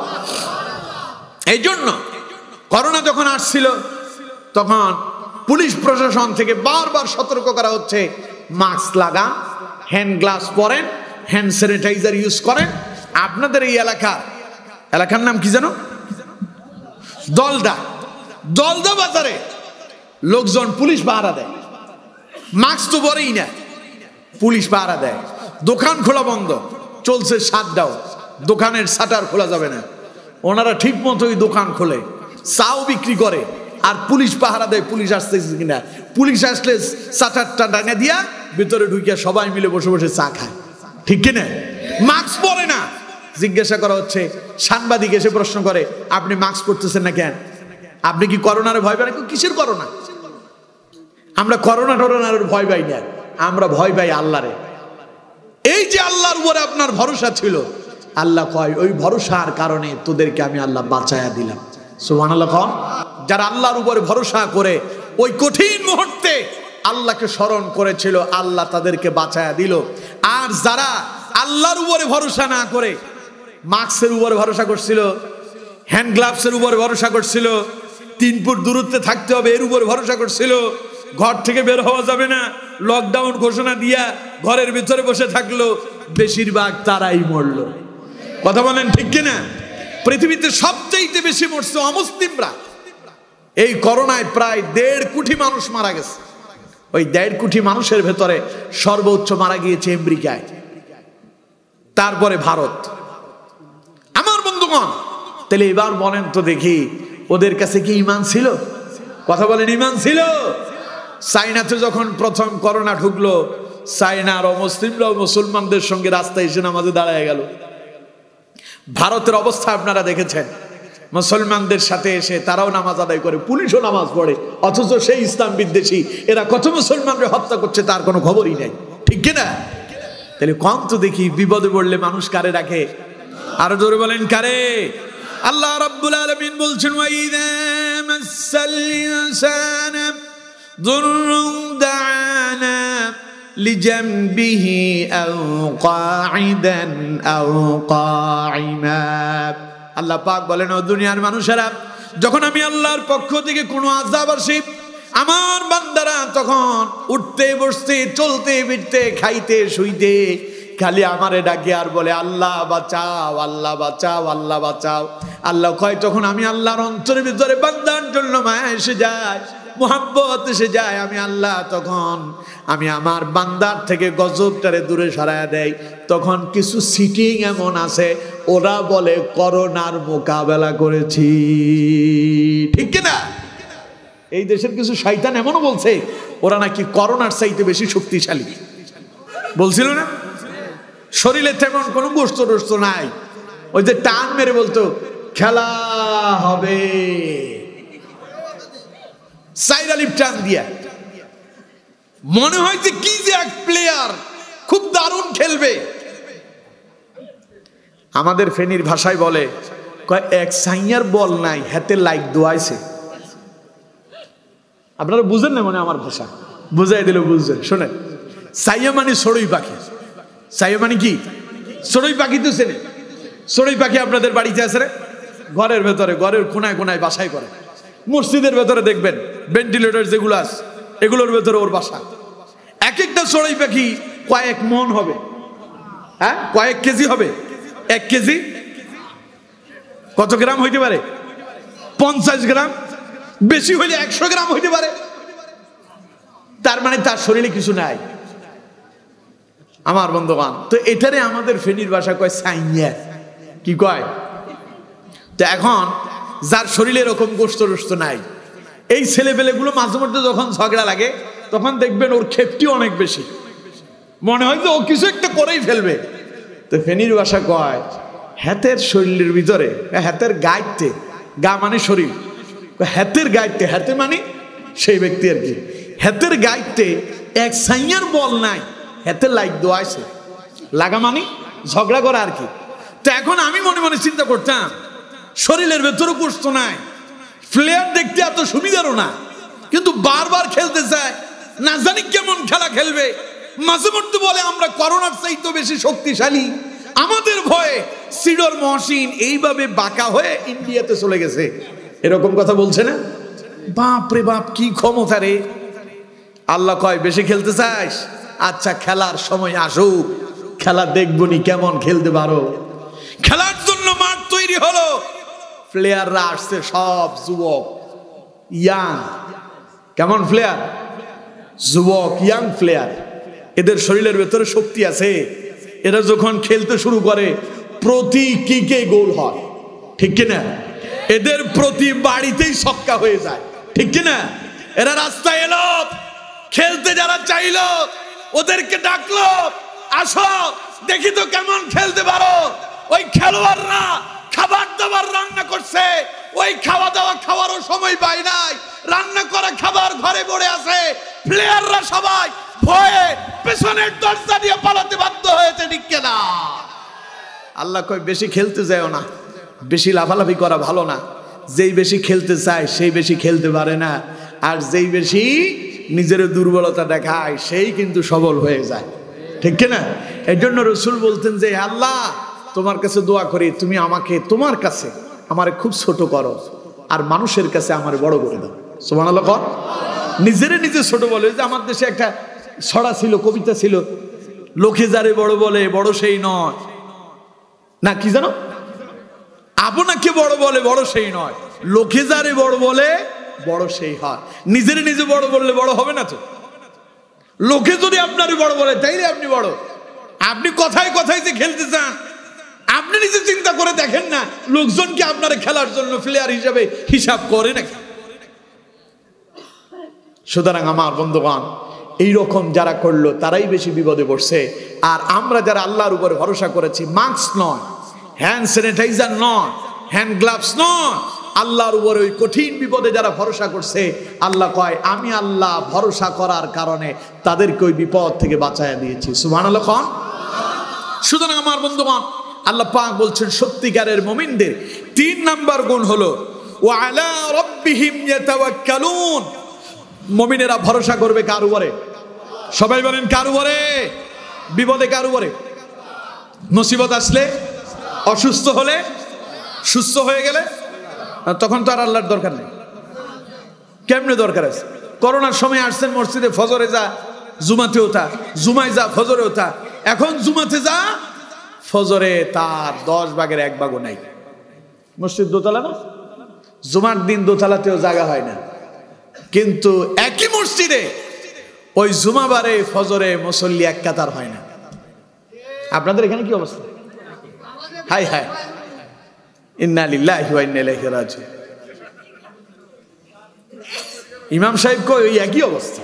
এই জন্য করোনা যখন আসছিল তখন পুলিশ প্রশাসন থেকে বারবার সতর্ক করা হচ্ছে, মাস্ক লাগান, হ্যান্ড গ্লাভস পরেন, হ্যান্ড স্যানিটাইজার ইউজ করেন। আপনাদের এই এলাকার নাম কি জানো? দলদা। দলদা বাজারে লোকজন পুলিশ পাহারা দেয়, মাস্ক তো পরেই না, পুলিশ পাহারা দেয়। দোকান খোলা বন্ধ, চলছে শাটডাউন, দোকানের শাটার খোলা যাবে না। ওনারা ঠিক মতোই দোকান খোলে, চাও বিক্রি করে, আর পুলিশ পাহারা দেয় পুলিশ আসতেছে কিনা। পুলিশ আসলে শাটারটা টানা দিয়া ভিতরে ঢুকিয়া সবাই মিলে বসে বসে চা খায়, ঠিক কিনা? মাস্ক পরে না। জিজ্ঞাসা করা হচ্ছে, সাংবাদিক এসে প্রশ্ন করে, আপনি মাস্ক পরতেছেন না কেন? আপনি কি করোনার ভয় পান? কিসের করোনা? আমরা করোনা টরোনার ভয় পাই না, আমরা ভয় পাই আল্লাহরে। এই যে আল্লাহর উপরে আপনার ভরসা ছিল, আল্লাহ কয় ওই ভরসার কারণে তোদেরকে আমি আল্লাহ বাঁচায়া দিলাম। সুবহানাল্লাহ। যারা আল্লাহর উপরে ভরসা করে ওই কঠিন মুহূর্তে আল্লাহকে স্মরণ করেছিল, আল্লাহ তাদেরকে বাঁচায়া দিল। আর যারা আল্লাহর উপরে ভরসা না করে মাস্কের উপরে ভরসা করছিল, হ্যান্ড গ্লাভসের উপরে ভরসা করছিল, 3 ফুট দূরত্বে থাকতে হবে এর উপরে ভরসা করছিল, ঘর থেকে বের হওয়া যাবে না, লকডাউন ঘোষণা দিয়া ঘরের ভিতরে বসে থাকলো, বেশিরভাগ তারাই মরল। কথা বলেন ঠিক কিনা? পৃথিবীতে সবচেয়ে বেশি মরছে অমুসলিমরা। এই করোনায় প্রায় 1.5 কোটি মানুষ মারা গেছে। ওই 1.5 কোটি মানুষের ভেতরে সর্বোচ্চ মারা গিয়েছে আমেরিকায়, তারপরে ভারত। আমার বন্ধুগণ, তাহলে এবার বলেন তো দেখি, ওদের কাছে কি ঈমান ছিল? কথা বলেন, ঈমান ছিল? চায়নাতে যখন প্রথম করোনা ঢুকলো, চায়নার অমুসলিমরাও মুসলমানদের সঙ্গে রাস্তায় এসে নামাজে দাঁড়ায় গেল। ভারতের অবস্থা আপনারা দেখেছেন, মুসলমানদের সাথে এসে তারাও নামাজ আদায় করে, পুলিশও নামাজ পড়ে, অথচ সেই ইসলাম বিদ্বেষী এরা কত মুসলমানকে হত্যা করছে তার কোনো খবরই নেই, ঠিক কিনা? তাহলে কম তো দেখি, বিপদে পড়লে মানুষ কারে রাখে? আরো জোরে বলেন, কারে? আল্লাহ রাব্বুল আলামিন বলছেন, ওয়াইযা মাসাল ইনসানা দুররুন দাআনা লিজামবিহি আও কাঈদান আও কাঈমা। আল্লাহ পাক বলেন, ও দুনিয়ার মানুষেরা, যখন আমি আল্লাহর পক্ষ থেকে কোনো আযাব আসে, আমার বান্দারা তখন উঠতে বসতে চলতে ফিরতে খাইতে শুইতে খালি আমারে ডাকে আর বলে, আল্লাহ বাঁচাও, আল্লাহ বাঁচাও, আল্লাহ বাঁচাও। আল্লাহ কয়, তখন আমি আল্লাহর অন্তরের ভিতরে বান্দার জন্য মায়া এসে যায়, মুহাব্বত এসে যায়। আমি আল্লাহ তখন আমি আমার বান্দার থেকে গজবটারে দূরে সরায়া দেয়। তখন কিছু সিটিং এমন আছে, ওরা বলে করোনার মোকাবেলা করেছি, ঠিক কিনা? এই দেশের কিছু শয়তান এমনও বলছে ওরা নাকি করোনার চাইতে বেশি শক্তিশালী, বলছিল না? শরীরে তেমন কোনো গোস্ত টোস্ত নাই, ওই যে টান মেরে বলতো খেলা হবে, সাইরালিপ টান দিয়া, মনে হয় যে কি যে এক প্লেয়ার, খুব দারুণ খেলবে। আমাদের ফেনীর ভাষায় বলে, কয় এক সাইয়ার বল নাই, হাতে লাইক দোয়াইছে। আপনারা বুঝেন না মানে আমার ভাষা, বুঝাই দিলে বুঝছেন। শোনেন, সাইয়া মানে চড়ুই পাখি। সাইয়া মানে কি? চড়ুই পাখি তো চেনে? চড়ুই পাখি আপনাদের বাড়িতে আছে রে, ঘরের ভেতরে, ঘরের কোনায় কোনায় বাসায় করে। মসজিদের ভেতরে দেখবেন ভেন্টিলেটর যেগুলো আছে, এগুলোর ভেতরে ওর বাসা। এক একটা চড়ুই পাখি কয়েক মন হবে, হ্যাঁ, কয়েক কেজি হবে। 1 কেজি কত গ্রাম হইতে পারে? 50 গ্রাম, বেশি হইলে 100 গ্রাম হইতে পারে। তার মানে তার শরীরে কিছু নাই। আমার বন্ধুগণ, তো এটারে আমাদের ফেনীর ভাষা কয় সাইয়া। কি কয়? তো এখন যার শরীরে এরকম গোস্ত টোস্ত নাই, এই ছেলেপেলেগুলো মাঝে মধ্যে যখন ঝগড়া লাগে, তখন দেখবেন ওর ক্ষেপটি অনেক বেশি, মনে হয় যে ও কিছু একটা করেই ফেলবে। তো ফেনীর ভাষা কয় হাতের শরীরের ভিতরে, হাতের গাইতে, গা মানে শরীর, হাতের গাইতে, হাতে মানে সেই ব্যক্তি আর কি, হাতের গাইতে এক সাইয়ার বল নাই, হাতে লাইক দোয়াইছে। লাগা মানে ঝগড়া করা আর কি। তো এখন আমি মনে মনে চিন্তা করতাম, শরীরের ভেতরে গোস্ত নাই, প্লেয়ার দেখতে এত সুবিধারও না, কিন্তু বারবার খেলতে চায়, না জানি কেমন খেলা খেলবে। মাঝে মধ্যে বলে আমরা করোনার চাইতে বেশি শক্তিশালী, আমাদের ভয়ে সিডর মহসিন এইভাবে বাঁকা হয়ে ইন্ডিয়াতে চলে গেছে, এরকম কথা বলছে না? বাপ রে বাপ, কি ক্ষমতা রে! আল্লাহ কয়, বেশি খেলতে চাস? আচ্ছা, খেলার সময় আসুক, খেলা দেখবনি কেমন খেলতে পারো। খেলার জন্য মাঠ তৈরি হলো, প্লেয়াররা আসছে সব যুবক, ইয়াং। কেমন প্লেয়ার? যুবক, ইয়াং প্লেয়ার। এদের শরীরের ভেতরে শক্তি আছে। এরা যখন খেলতে শুরু করে প্রতি কিকে গোল হয়, ঠিক কিনা? এদের প্রতি বাড়িতেই ছক্কা হয়ে যায়, ঠিক কিনা? এরা রাস্তায় এলো, খেলতে যারা চাইলো ওদেরকে ডাকলো, আসো দেখি তো কেমন খেলতে পারো। ওই খেলোয়াড়রা খাবার দাবার রান্না করছে, ওই খাওয়া দাওয়া খাওয়ারও সময় পায় নাই, রান্না করা খাবার ঘরে পড়ে আছে। প্লেয়াররা সবাই ভয়ে পেছনের দরজা দিয়ে পালাতে বাধ্য হয়েছে, ঠিক কিনা? আল্লাহ কয়, বেশি খেলতে যাও না, বেশি লাফালাফি করা ভালো না। যেই বেশি খেলতে চায় সেই বেশি খেলতে পারে না, আর যেই বেশি নিজের দুর্বলতা দেখায় সেই কিন্তু সবল হয়ে যায়, ঠিক কিনা? এই জন্য রসুল বলতেন যে, আল্লাহ তোমার কাছে দোয়া করি, তুমি আমাকে তোমার কাছে আমারে খুব ছোট করো, আর মানুষের কাছে আমারে বড় করে দাও। সুবহানাল্লাহ। কর, নিজেরে নিজে ছোট বলে। যে আমার দেশে একটা ছড়া ছিল, কবিতা ছিল, লোকে যারে বড় বলে বড় সেই নয়, না কি জানো, আপনাকে বড় বলে বড় সেই নয়, লোকে যারে বড় বলে বড় সেই হয়। নিজের নিজে বড় বললে বড় হবে না তো, লোকে যদি আপনারই বড় বলে তাইলে আপনি বড়। আপনি কথায় কথায় যে খেলতে চান, আপনি নিজে চিন্তা করে দেখেন না লোকজন কি আপনার খেলার জন্য প্লেয়ার হিসাবে হিসাব করে নাকি? সুতরাং আমার বন্ধুগণ, এইরকম যারা করলো তারাই বেশি বিপদে পড়ছে। আর আমরা যারা আল্লাহর উপরে ভরসা করেছি, মাস্ক নয়, হ্যান্ড স্যানিটাইজার নয়, হ্যান্ড গ্লাভস নয়, আল্লাহর উপরে ওই কঠিন বিপদে যারা ভরসা করছে, আল্লাহ কয় আমি আল্লাহ ভরসা করার কারণে তাদেরকে ওই বিপদ থেকে বাঁচায়া দিয়েছি। সুবহানাল্লাহ। সুতরাং আমার বন্ধুগণ, আল্লাহ পাক বলছেন সত্যিকারের মুমিনদের 3 নাম্বার গুণ হলো ওয়া আলা রাব্বিহিম ইয়াতাওয়াক্কালুন। মুমিনেরা ভরসা করবে কার উপরে? সবাই বলেন কার উপরে? বিপদে কার উপরে? মুসিবত আসলে, অসুস্থ হলে, সুস্থ হয়ে গেলে তখন তো আর আল্লাহর দরকার নেই। কেমনে দরকার আছে? করোনার সময় আসছেন মসজিদে, ফজরে যা, জুমাতে ওঠা, জুমায় যা, ফজরে ওঠা। এখন জুমাতে যা, ফজরে তার 10 ভাগের 1 ভাগও নাই। মসজিদ দোতলা না, জুমার দিন দোতলাতেও জায়গা হয় না। কিন্তু একই মসজিদে ওই জুমাবারে ফজরে মুসল্লি 1 কাতার হয় না। আপনাদের এখানে কি অবস্থা? হাই হাই, ইন্না লিল্লাহি ওয়া ইন্না ইলাইহি রাজিউন। ইমাম সাহেব কই ওই একই অবস্থা।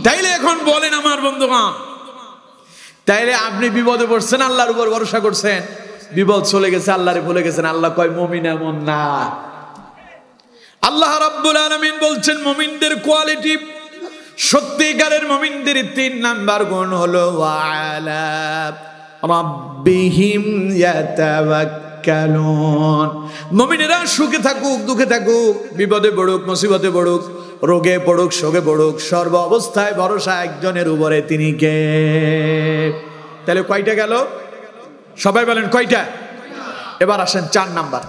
তাইলে এখন বলেন আমার বন্ধুগণ, তাইলে আপনি বিপদে পড়ছেন, আল্লাহর উপর ভরসা করছেন, বিপদ চলে গেছে, আল্লাহরে ভুলে গেছেন। আল্লাহ কয় মুমিন এমন না। আল্লাহ রাব্বুল আলামিন বলছেন মুমিনদের কোয়ালিটি, সত্যিকারের মুমিনদের 3 নাম্বার গুণ হলো ওয়া আলা রাব্বিহিম ইয়াতাওয়াক্কালুন। মুমিনেরা সুখে থাকুক, দুঃখে থাকুক, বিপদে পড়ুক, মুসিবতে পড়ুক, রোগে পড়ুক, শোকে পড়ুক, সর্ব অবস্থায় ভরসা একজনের উপরে, তিনি কে? তাহলে কয়টা গেল? সবাই বলেন কয়টা? এবার আসেন 4 নাম্বার,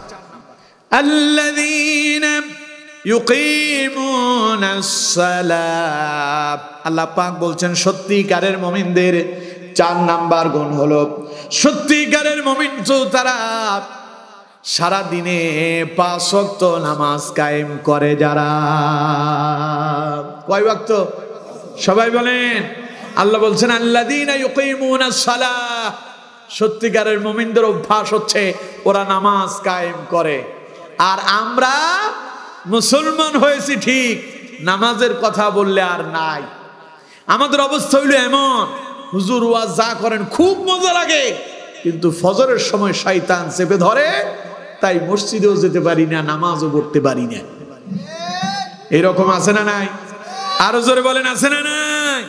আল্লাযীনা ইউকিমুনাস সালাত। আল্লাহ পাক বলছেন সত্যিকারের মুমিনদের 4 নাম্বার গুণ হলো, সত্যিকারের মুমিন তো তারা সারা দিনে 5 ওয়াক্ত নামাজ কায়েম করে। যারা কয় ওয়াক্ত? সবাই বলেন। আল্লাহ বলছেন আল্লাযীনা ইউকিমুনাস সালাহ। সত্যিকারের মুমিনদের অভ্যাস হচ্ছে ওরা নামাজ কায়েম করে। আর আমরা মুসলমান হয়েছি ঠিক, নামাজের কথা বললে আর নাই। আমাদের অবস্থা হইল এমন, হুজুর ওয়াজ যা করেন খুব মজা লাগে, কিন্তু ফজরের সময় শয়তান চেপে ধরে, তাই মসজিদেও যেতে পারি না, নামাজও পড়তে পারি না। এরকম আছে না নাই? আরো জোরে বলেন আছে না নাই?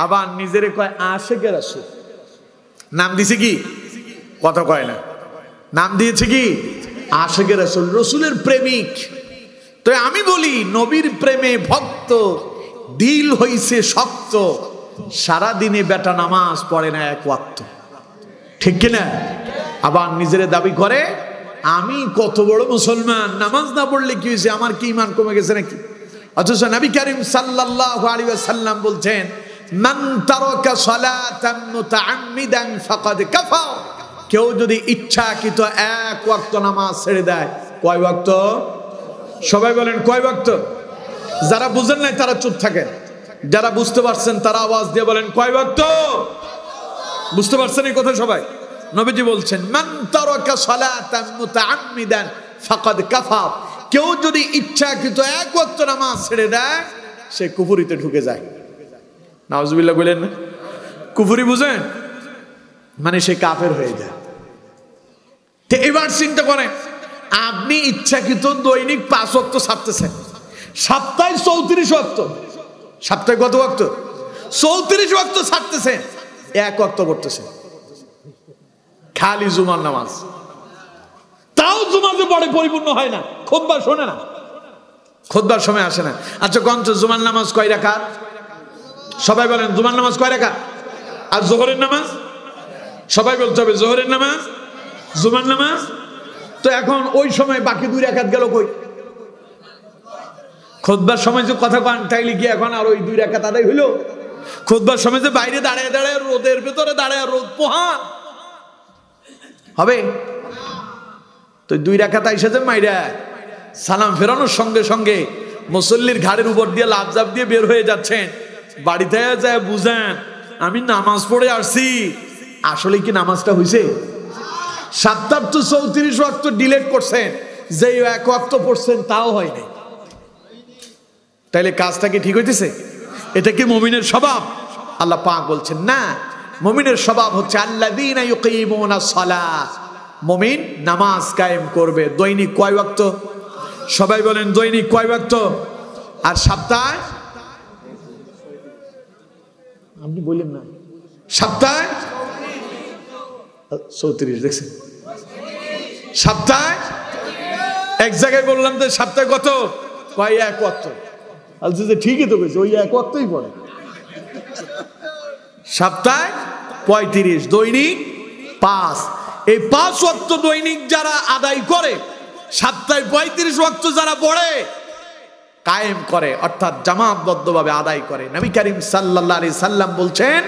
আবার নিজেরে কয় আশিকে রাসূল। নাম দিছে কি? কথা কয় না, নাম দিয়েছে কি? আশিকে রাসূল, রসুলের প্রেমিক। তো আমি বলি নবীর প্রেমে ভক্ত, দিল হইছে শক্ত, সারা দিনে বেটা নামাজ পড়ে না 1 ওয়াক্ত, ঠিক কিনা? আবার নিজের দাবি করে আমি কত বড় মুসলমান, নামাজ না পড়লে কি হয়েছে, আমার কি ঈমান কমে গেছে নাকি? অথচ নবী করিম সাল্লাল্লাহু আলাইহি ওয়াসাল্লাম বলছেন মান তারাকা সালাতান মুতাআম্মিদান ফাকাদ কাফার। কেউ যদি ইচ্ছাকৃত 1 ওয়াক্ত নামাজ ছেড়ে দেয়, কয় ওয়াক্ত? সবাই বলেন কয় ওয়াক্ত? যারা বুঝেন নাই তারা চুপ থাকেন, যারা বুঝতে পারছেন তারা আওয়াজ দিয়ে বলেন কয় ওয়াক্ত? বুঝতে পারছেন এই কথা সবাই? নবীজি বলছেন মান তারাকা সালাতান মুতাআম্মিদান ফাকাদ কাফার। কেউ যদি ইচ্ছাকৃত 1 ওয়াক্ত নামাজ ছেড়ে দেয়, সে কুফরিতে ঢুকে যায়। নাউজুবিল্লাহ বলেন না? কুফরি বুঝেন মানে সে কাফের হয়ে যায়। তো এবার চিন্তা করেন, আপনি ইচ্ছাকৃত দৈনিক 5 ওয়াক্ত ছাড়তেছেন, সপ্তাহে 34 ওয়াক্ত, সপ্তাহে কত ওয়াক্ত? 34 ওয়াক্ত ছাড়তেছেন, 1 ওয়াক্ত পড়তেছেন খালি জুমার নামাজ। তাও জুমাতে পড়ে পরিপূর্ণ হয় না, খুতবা শোনে না, খুতবার সময় আসে না। আচ্ছা গঞ্জ জুমার নামাজ কয় রাকাত? সবাই বলেন জুমার নামাজ কয় রাকাত? আর জোহরের নামাজ? সবাই বলতে হবে জোহরের নামাজ, জুমার নামাজ। তো এখন ওই সময় বাকি 2 রাকাত গেল কই? খুতবার সময় যে কথা কন, তাইলে কি এখন আর ওই 2 রাকাত আদায় হইল? খুতবার সময় যে বাইরে দাঁড়িয়ে দাঁড়িয়ে রোদের ভেতরে দাঁড়িয়ে রোদ পোহান হবে? তো 2 রাকাত আইসা যে মাইরা সালাম ফেরানোর সঙ্গে সঙ্গে মুসল্লির ঘাড়ের উপর দিয়ে লাফঝাপ দিয়ে বের হয়ে যাচ্ছেন, বাড়িতে যায় বুঝেন আমি নামাজ পড়ে আসছি, আসলে কি নামাজটা হয়েছে? ৭-৩ ওয়াক্ত ডিলেট করছেন, যে এক ওয়াক্ত পড়ছেন তাও হয়নি, তাইলে কাজটা কি ঠিক হইতেছে? এটা কি মুমিনের স্বভাব? আল্লাহ পাক বলছেন না, মুমিনের স্বভাব হচ্ছে আল্লাযীনা ইউকিমুনাস সালাহ, মুমিন নামাজ কায়েম করবে। দৈনিক কয় ওয়াক্ত? সবাই বলেন দৈনিক কয় ওয়াক্ত? আর সপ্তাহে? আপনি বলেন না, সপ্তাহে ৩৪ দেখছেন? সপ্তাহে এক জায়গায় বললাম যে সপ্তাহে কত? কয় এক ওয়াক্ত। আচ্ছা ঠিকই তো কইছে, ওই এক ওয়াক্তই পড়ে। সপ্তাহে ৩৫, দৈনিক ৫। এই ৫ ওয়াক্ত দৈনিক যারা আদায় করে, সপ্তাহে ৩৫ ওয়াক্ত যারা পড়ে, কায়েম করে, অর্থাৎ জামাতবদ্ধভাবে আদায় করে, নবী করিম সাল্লাল্লাহু আলাইহি সাল্লাম বলছেন,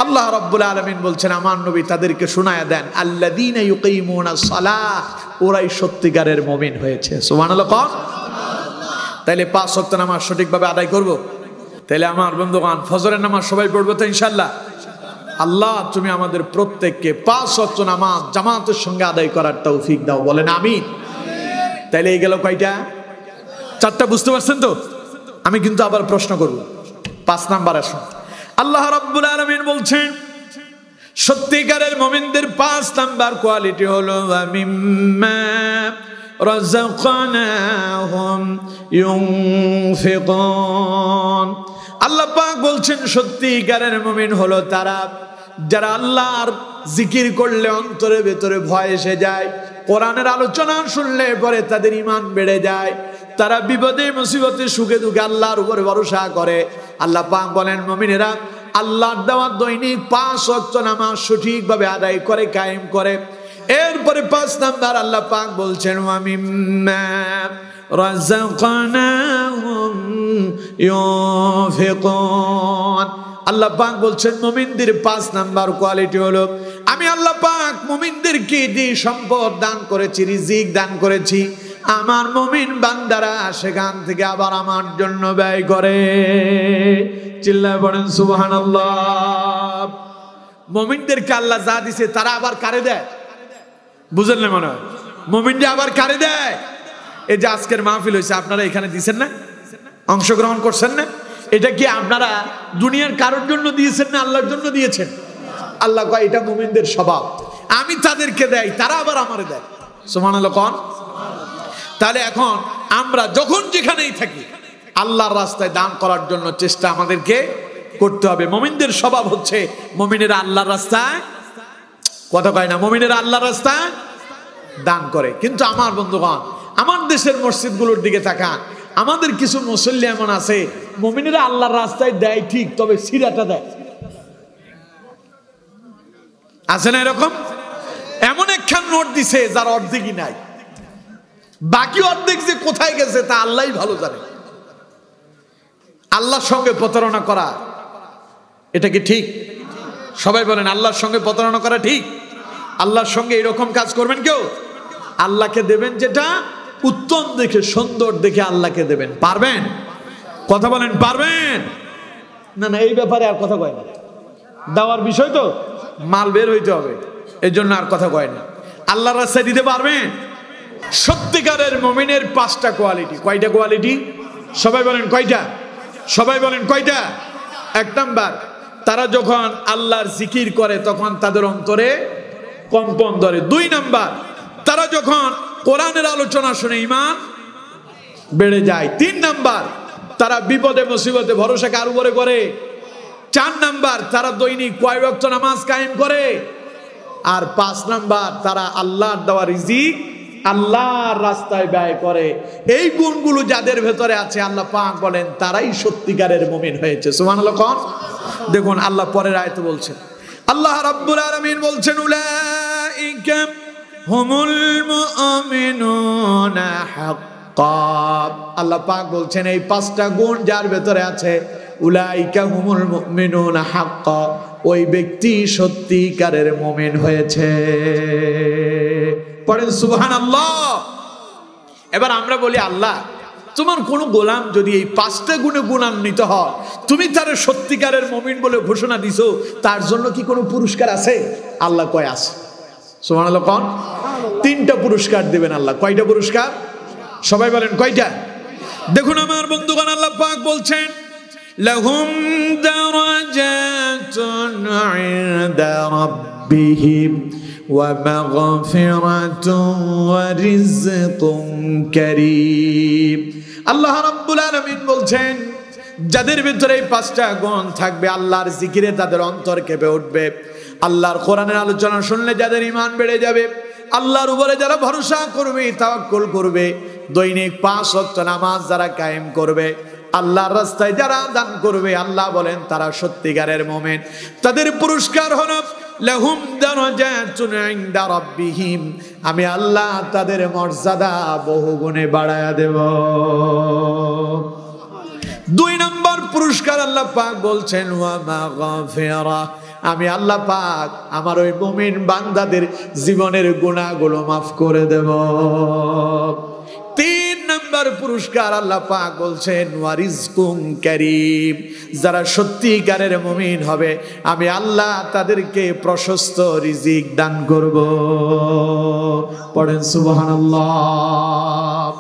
আল্লাহ রাব্বুল আলামিন বলছেন আমার নবী তাদেরকে শোনায়া দেন, আল্লাযীনা ইউকিমুনাস সালাহ, ওরাই সত্যিকারের মুমিন হয়েছে। সুবহানাল্লাহ। তাইলে ৫ ওয়াক্ত নামাজ সঠিকভাবে আদায় করব। তাইলে আমার বন্ধুগণ ফজরের নামাজ সবাই পড়বো তো ইনশাআল্লাহ? আল্লাহ তুমি আমাদের প্রত্যেককে ৫ ওয়াক্ত নামাজ জামাতের সঙ্গে আদায় করার তৌফিক দাও, বলেন আমিন। তাইলে এই গেল কয়টা? 4টা। বুঝতে পারছেন তো? আমি কিন্তু আবার প্রশ্ন করব। 5 নাম্বার আসুন। আল্লাহ রাব্বুল আলামিন বলছেন সত্যিকারের মুমিনদের 5 নাম্বার কোয়ালিটি হলো মিম্মা রাযাকনাহুম ইউনফিকুন। আল্লাহ পাক বলছেন সত্যিকারের মুমিন হলো তারা যারা আল্লাহর জিকির করলে অন্তরের ভেতরে ভয় এসে যায়, কোরআনের আলোচনা শুনলে পরে তাদের ঈমান বেড়ে যায়, তারা বিপদে মুসিবতে সুখে দুঃখে আল্লাহর উপরে ভরসা করে। আল্লাহ পাক বলেন মুমিনেরা আল্লাহর দেওয়া দৈনিক ৫ ওয়াক্ত নামাজ সঠিকভাবে আদায় করে, কায়েম করে। এরপরে ৫ নাম্বার আল্লাহ পাক বলছেন ওয়া মিম্মা রাযাকনাহুম ইউনফিকুন। আল্লাহ পাক বলছেন মুমিনদের ৫ নাম্বার কোয়ালিটি হলো আমি আল্লাহ পাক মুমিনদেরকে যে সম্পদ দান করেছি, রিজিক দান করেছি, আমার মুমিন বান্দারা সেখান থেকে আবার আমার জন্য ব্যয় করে। চিল্লায় পড়েন সুবহানাল্লাহ। মুমিনদেরকে আল্লাহ যা দিছে তারা আবার কারে দেয়? বুঝেন না মনে হয়? মুমিনরা আবার কারে দেয়? এই যে আজকের মাহফিল হয়েছে, আপনারা এখানে দিয়েছেন না, অংশগ্রহণ করছেন না, এটা কি আপনারা দুনিয়ার কারোর জন্য দিয়েছেন না আল্লাহর জন্য দিয়েছেন? আল্লাহ কয় এটা মুমিনদের স্বভাব, আমি তাদেরকে দেই, তারা আবার আমারে দেয়। সুবহানাল্লাহ কোন? তাহলে এখন আমরা যখন যেখানেই থাকি আল্লাহর রাস্তায় দান করার জন্য চেষ্টা আমাদেরকে করতে হবে। মুমিনদের স্বভাব হচ্ছে মুমিনেরা আল্লাহর রাস্তায়, কথা কয় না, মুমিনেরা আল্লাহর রাস্তায় দান করে। কিন্তু আমার বন্ধুগণ আমার দেশের মসজিদগুলোর দিকে তাকান, আমাদের কিছু মুসল্লি এমন আছে মুমিনেরা আল্লাহর রাস্তায় দেয় ঠিক, তবে সিরাটা দেয়। আছে না এরকম? এমন একখান নোট দিছে যার অর্ধেকই নাই, বাকি অর্ধেক যে কোথায় গেছে তা আল্লাহই ভালো জানে। আল্লাহর সঙ্গে প্রতারণা করা এটা কি ঠিক? সবাই বলেন আল্লাহর সঙ্গে প্রতারণা করা ঠিক? আল্লাহর সঙ্গে এরকম কাজ করবেন কেউ? আল্লাহকে দেবেন যেটা উত্তম দেখে, সুন্দর দেখে আল্লাহকে দেবেন। পারবেন? কথা বলেন পারবেন? না না, এই ব্যাপারে আর কথা কয় না, দেওয়ার বিষয় তো মাল বের হইতে হবে, এই জন্য আর কথা কয় না। আল্লাহর রাস্তায় দিতে পারবেন? সত্যিকারের মুমিনের 5টা কোয়ালিটি। কয়টা কোয়ালিটি? সবাই বলেন কয়টা? সবাই বলেন কয়টা? 1 নাম্বার, তারা যখন আল্লাহর জিকির করে তখন তাদের অন্তরে কম্পন ধরে। 2 নাম্বার, তারা যখন কোরআনের আলোচনা শুনে ঈমান বেড়ে যায়। 3 নাম্বার, তারা বিপদে মুসিবতে ভরসা কার উপরে করে? 4 নাম্বার, তারা দৈনিক 5 ওয়াক্ত নামাজ কায়েম করে। আর 5 নাম্বার, তারা আল্লাহর দেওয়া রিজিক আল্লাহর রাস্তায় ব্যয় করে। এই গুণগুলো যাদের ভেতরে আছে আল্লাহ পাক বলেন তারাই সত্যিকারের মুমিন হয়েছে। সুবহানাল্লাহ কোন? দেখুন আল্লাহ পরের আয়াতে বলছেন, আল্লাহ রাব্বুল আলামিন বলছেন উলাইকা হুমুল মুমিনুনা হাক্কান। আল্লাহ পাক বলছেন এই 5টা গুণ যার ভেতরে আছে, উলাইকা হুমুল মুমিনুনা হাক্কান, ওই ব্যক্তি সত্যিকারের মুমিন হয়েছে। পড়েন সুবহানাল্লাহ। এবার আমরা বলি আল্লাহ তোমার কোন গোলাম যদি এই 5টা গুণে গুণান্বিত হয়, তুমি তার সত্যিকারের মুমিন বলে ঘোষণা দিছো, তার জন্য কি কোনো পুরস্কার আছে? আল্লাহ কয় আছে। সুবহানাল্লাহ কোন? 3টা পুরস্কার দিবেন আল্লাহ। কয়টা পুরস্কার? সবাই বলেন কয়টা? দেখুন আমার বন্ধুগণ, আল্লাহ পাক বলছেন লাহুম দারাজাতুন ইনদা রাব্বিহিম ওয়া মাগফিরাতুন ওয়া রিজকুন কারীম। আল্লাহ রাব্বুল আলামিন বলছেন যাদের ভিতরে এই 5টা গুণ থাকবে, আল্লাহর জিকিরে তাদের অন্তর কেঁপে উঠবে, আল্লাহর কোরআনের আলোচনা শুনলে যাদের ঈমান বেড়ে যাবে, আল্লাহর উপরে যারা ভরসা করবে, তাওয়াক্কুল করবে, দৈনিক 5 ওয়াক্ত নামাজ যারা কায়েম করবে, আল্লাহর রাস্তায় যারা দান করবে, আল্লাহ বলেন তারা সত্যিকারের মুমিন। তাদের পুরস্কার হলো লাহুম দারাজাতুন ইনদা রাব্বিহিম, আমি আল্লাহ তাদের মর্যাদা বহুগুণে বাড়ায়া দেব। 2 নম্বর পুরস্কার আল্লাহ পাক বলছেন ওয়া মাগফিরা, আমি আল্লাহ পাক আমার ওই মুমিন বান্দাদের জীবনের গুনাহগুলো মাফ করে দেব। 3 নম্বর পুরস্কার আল্লাহ পাক বলছেন ওয়া রিজকুন কারীম, যারা সত্যিকারের মুমিন হবে আমি আল্লাহ তাদেরকে প্রশস্ত রিজিক দান করব। পড়েন সুবহানাল্লাহ।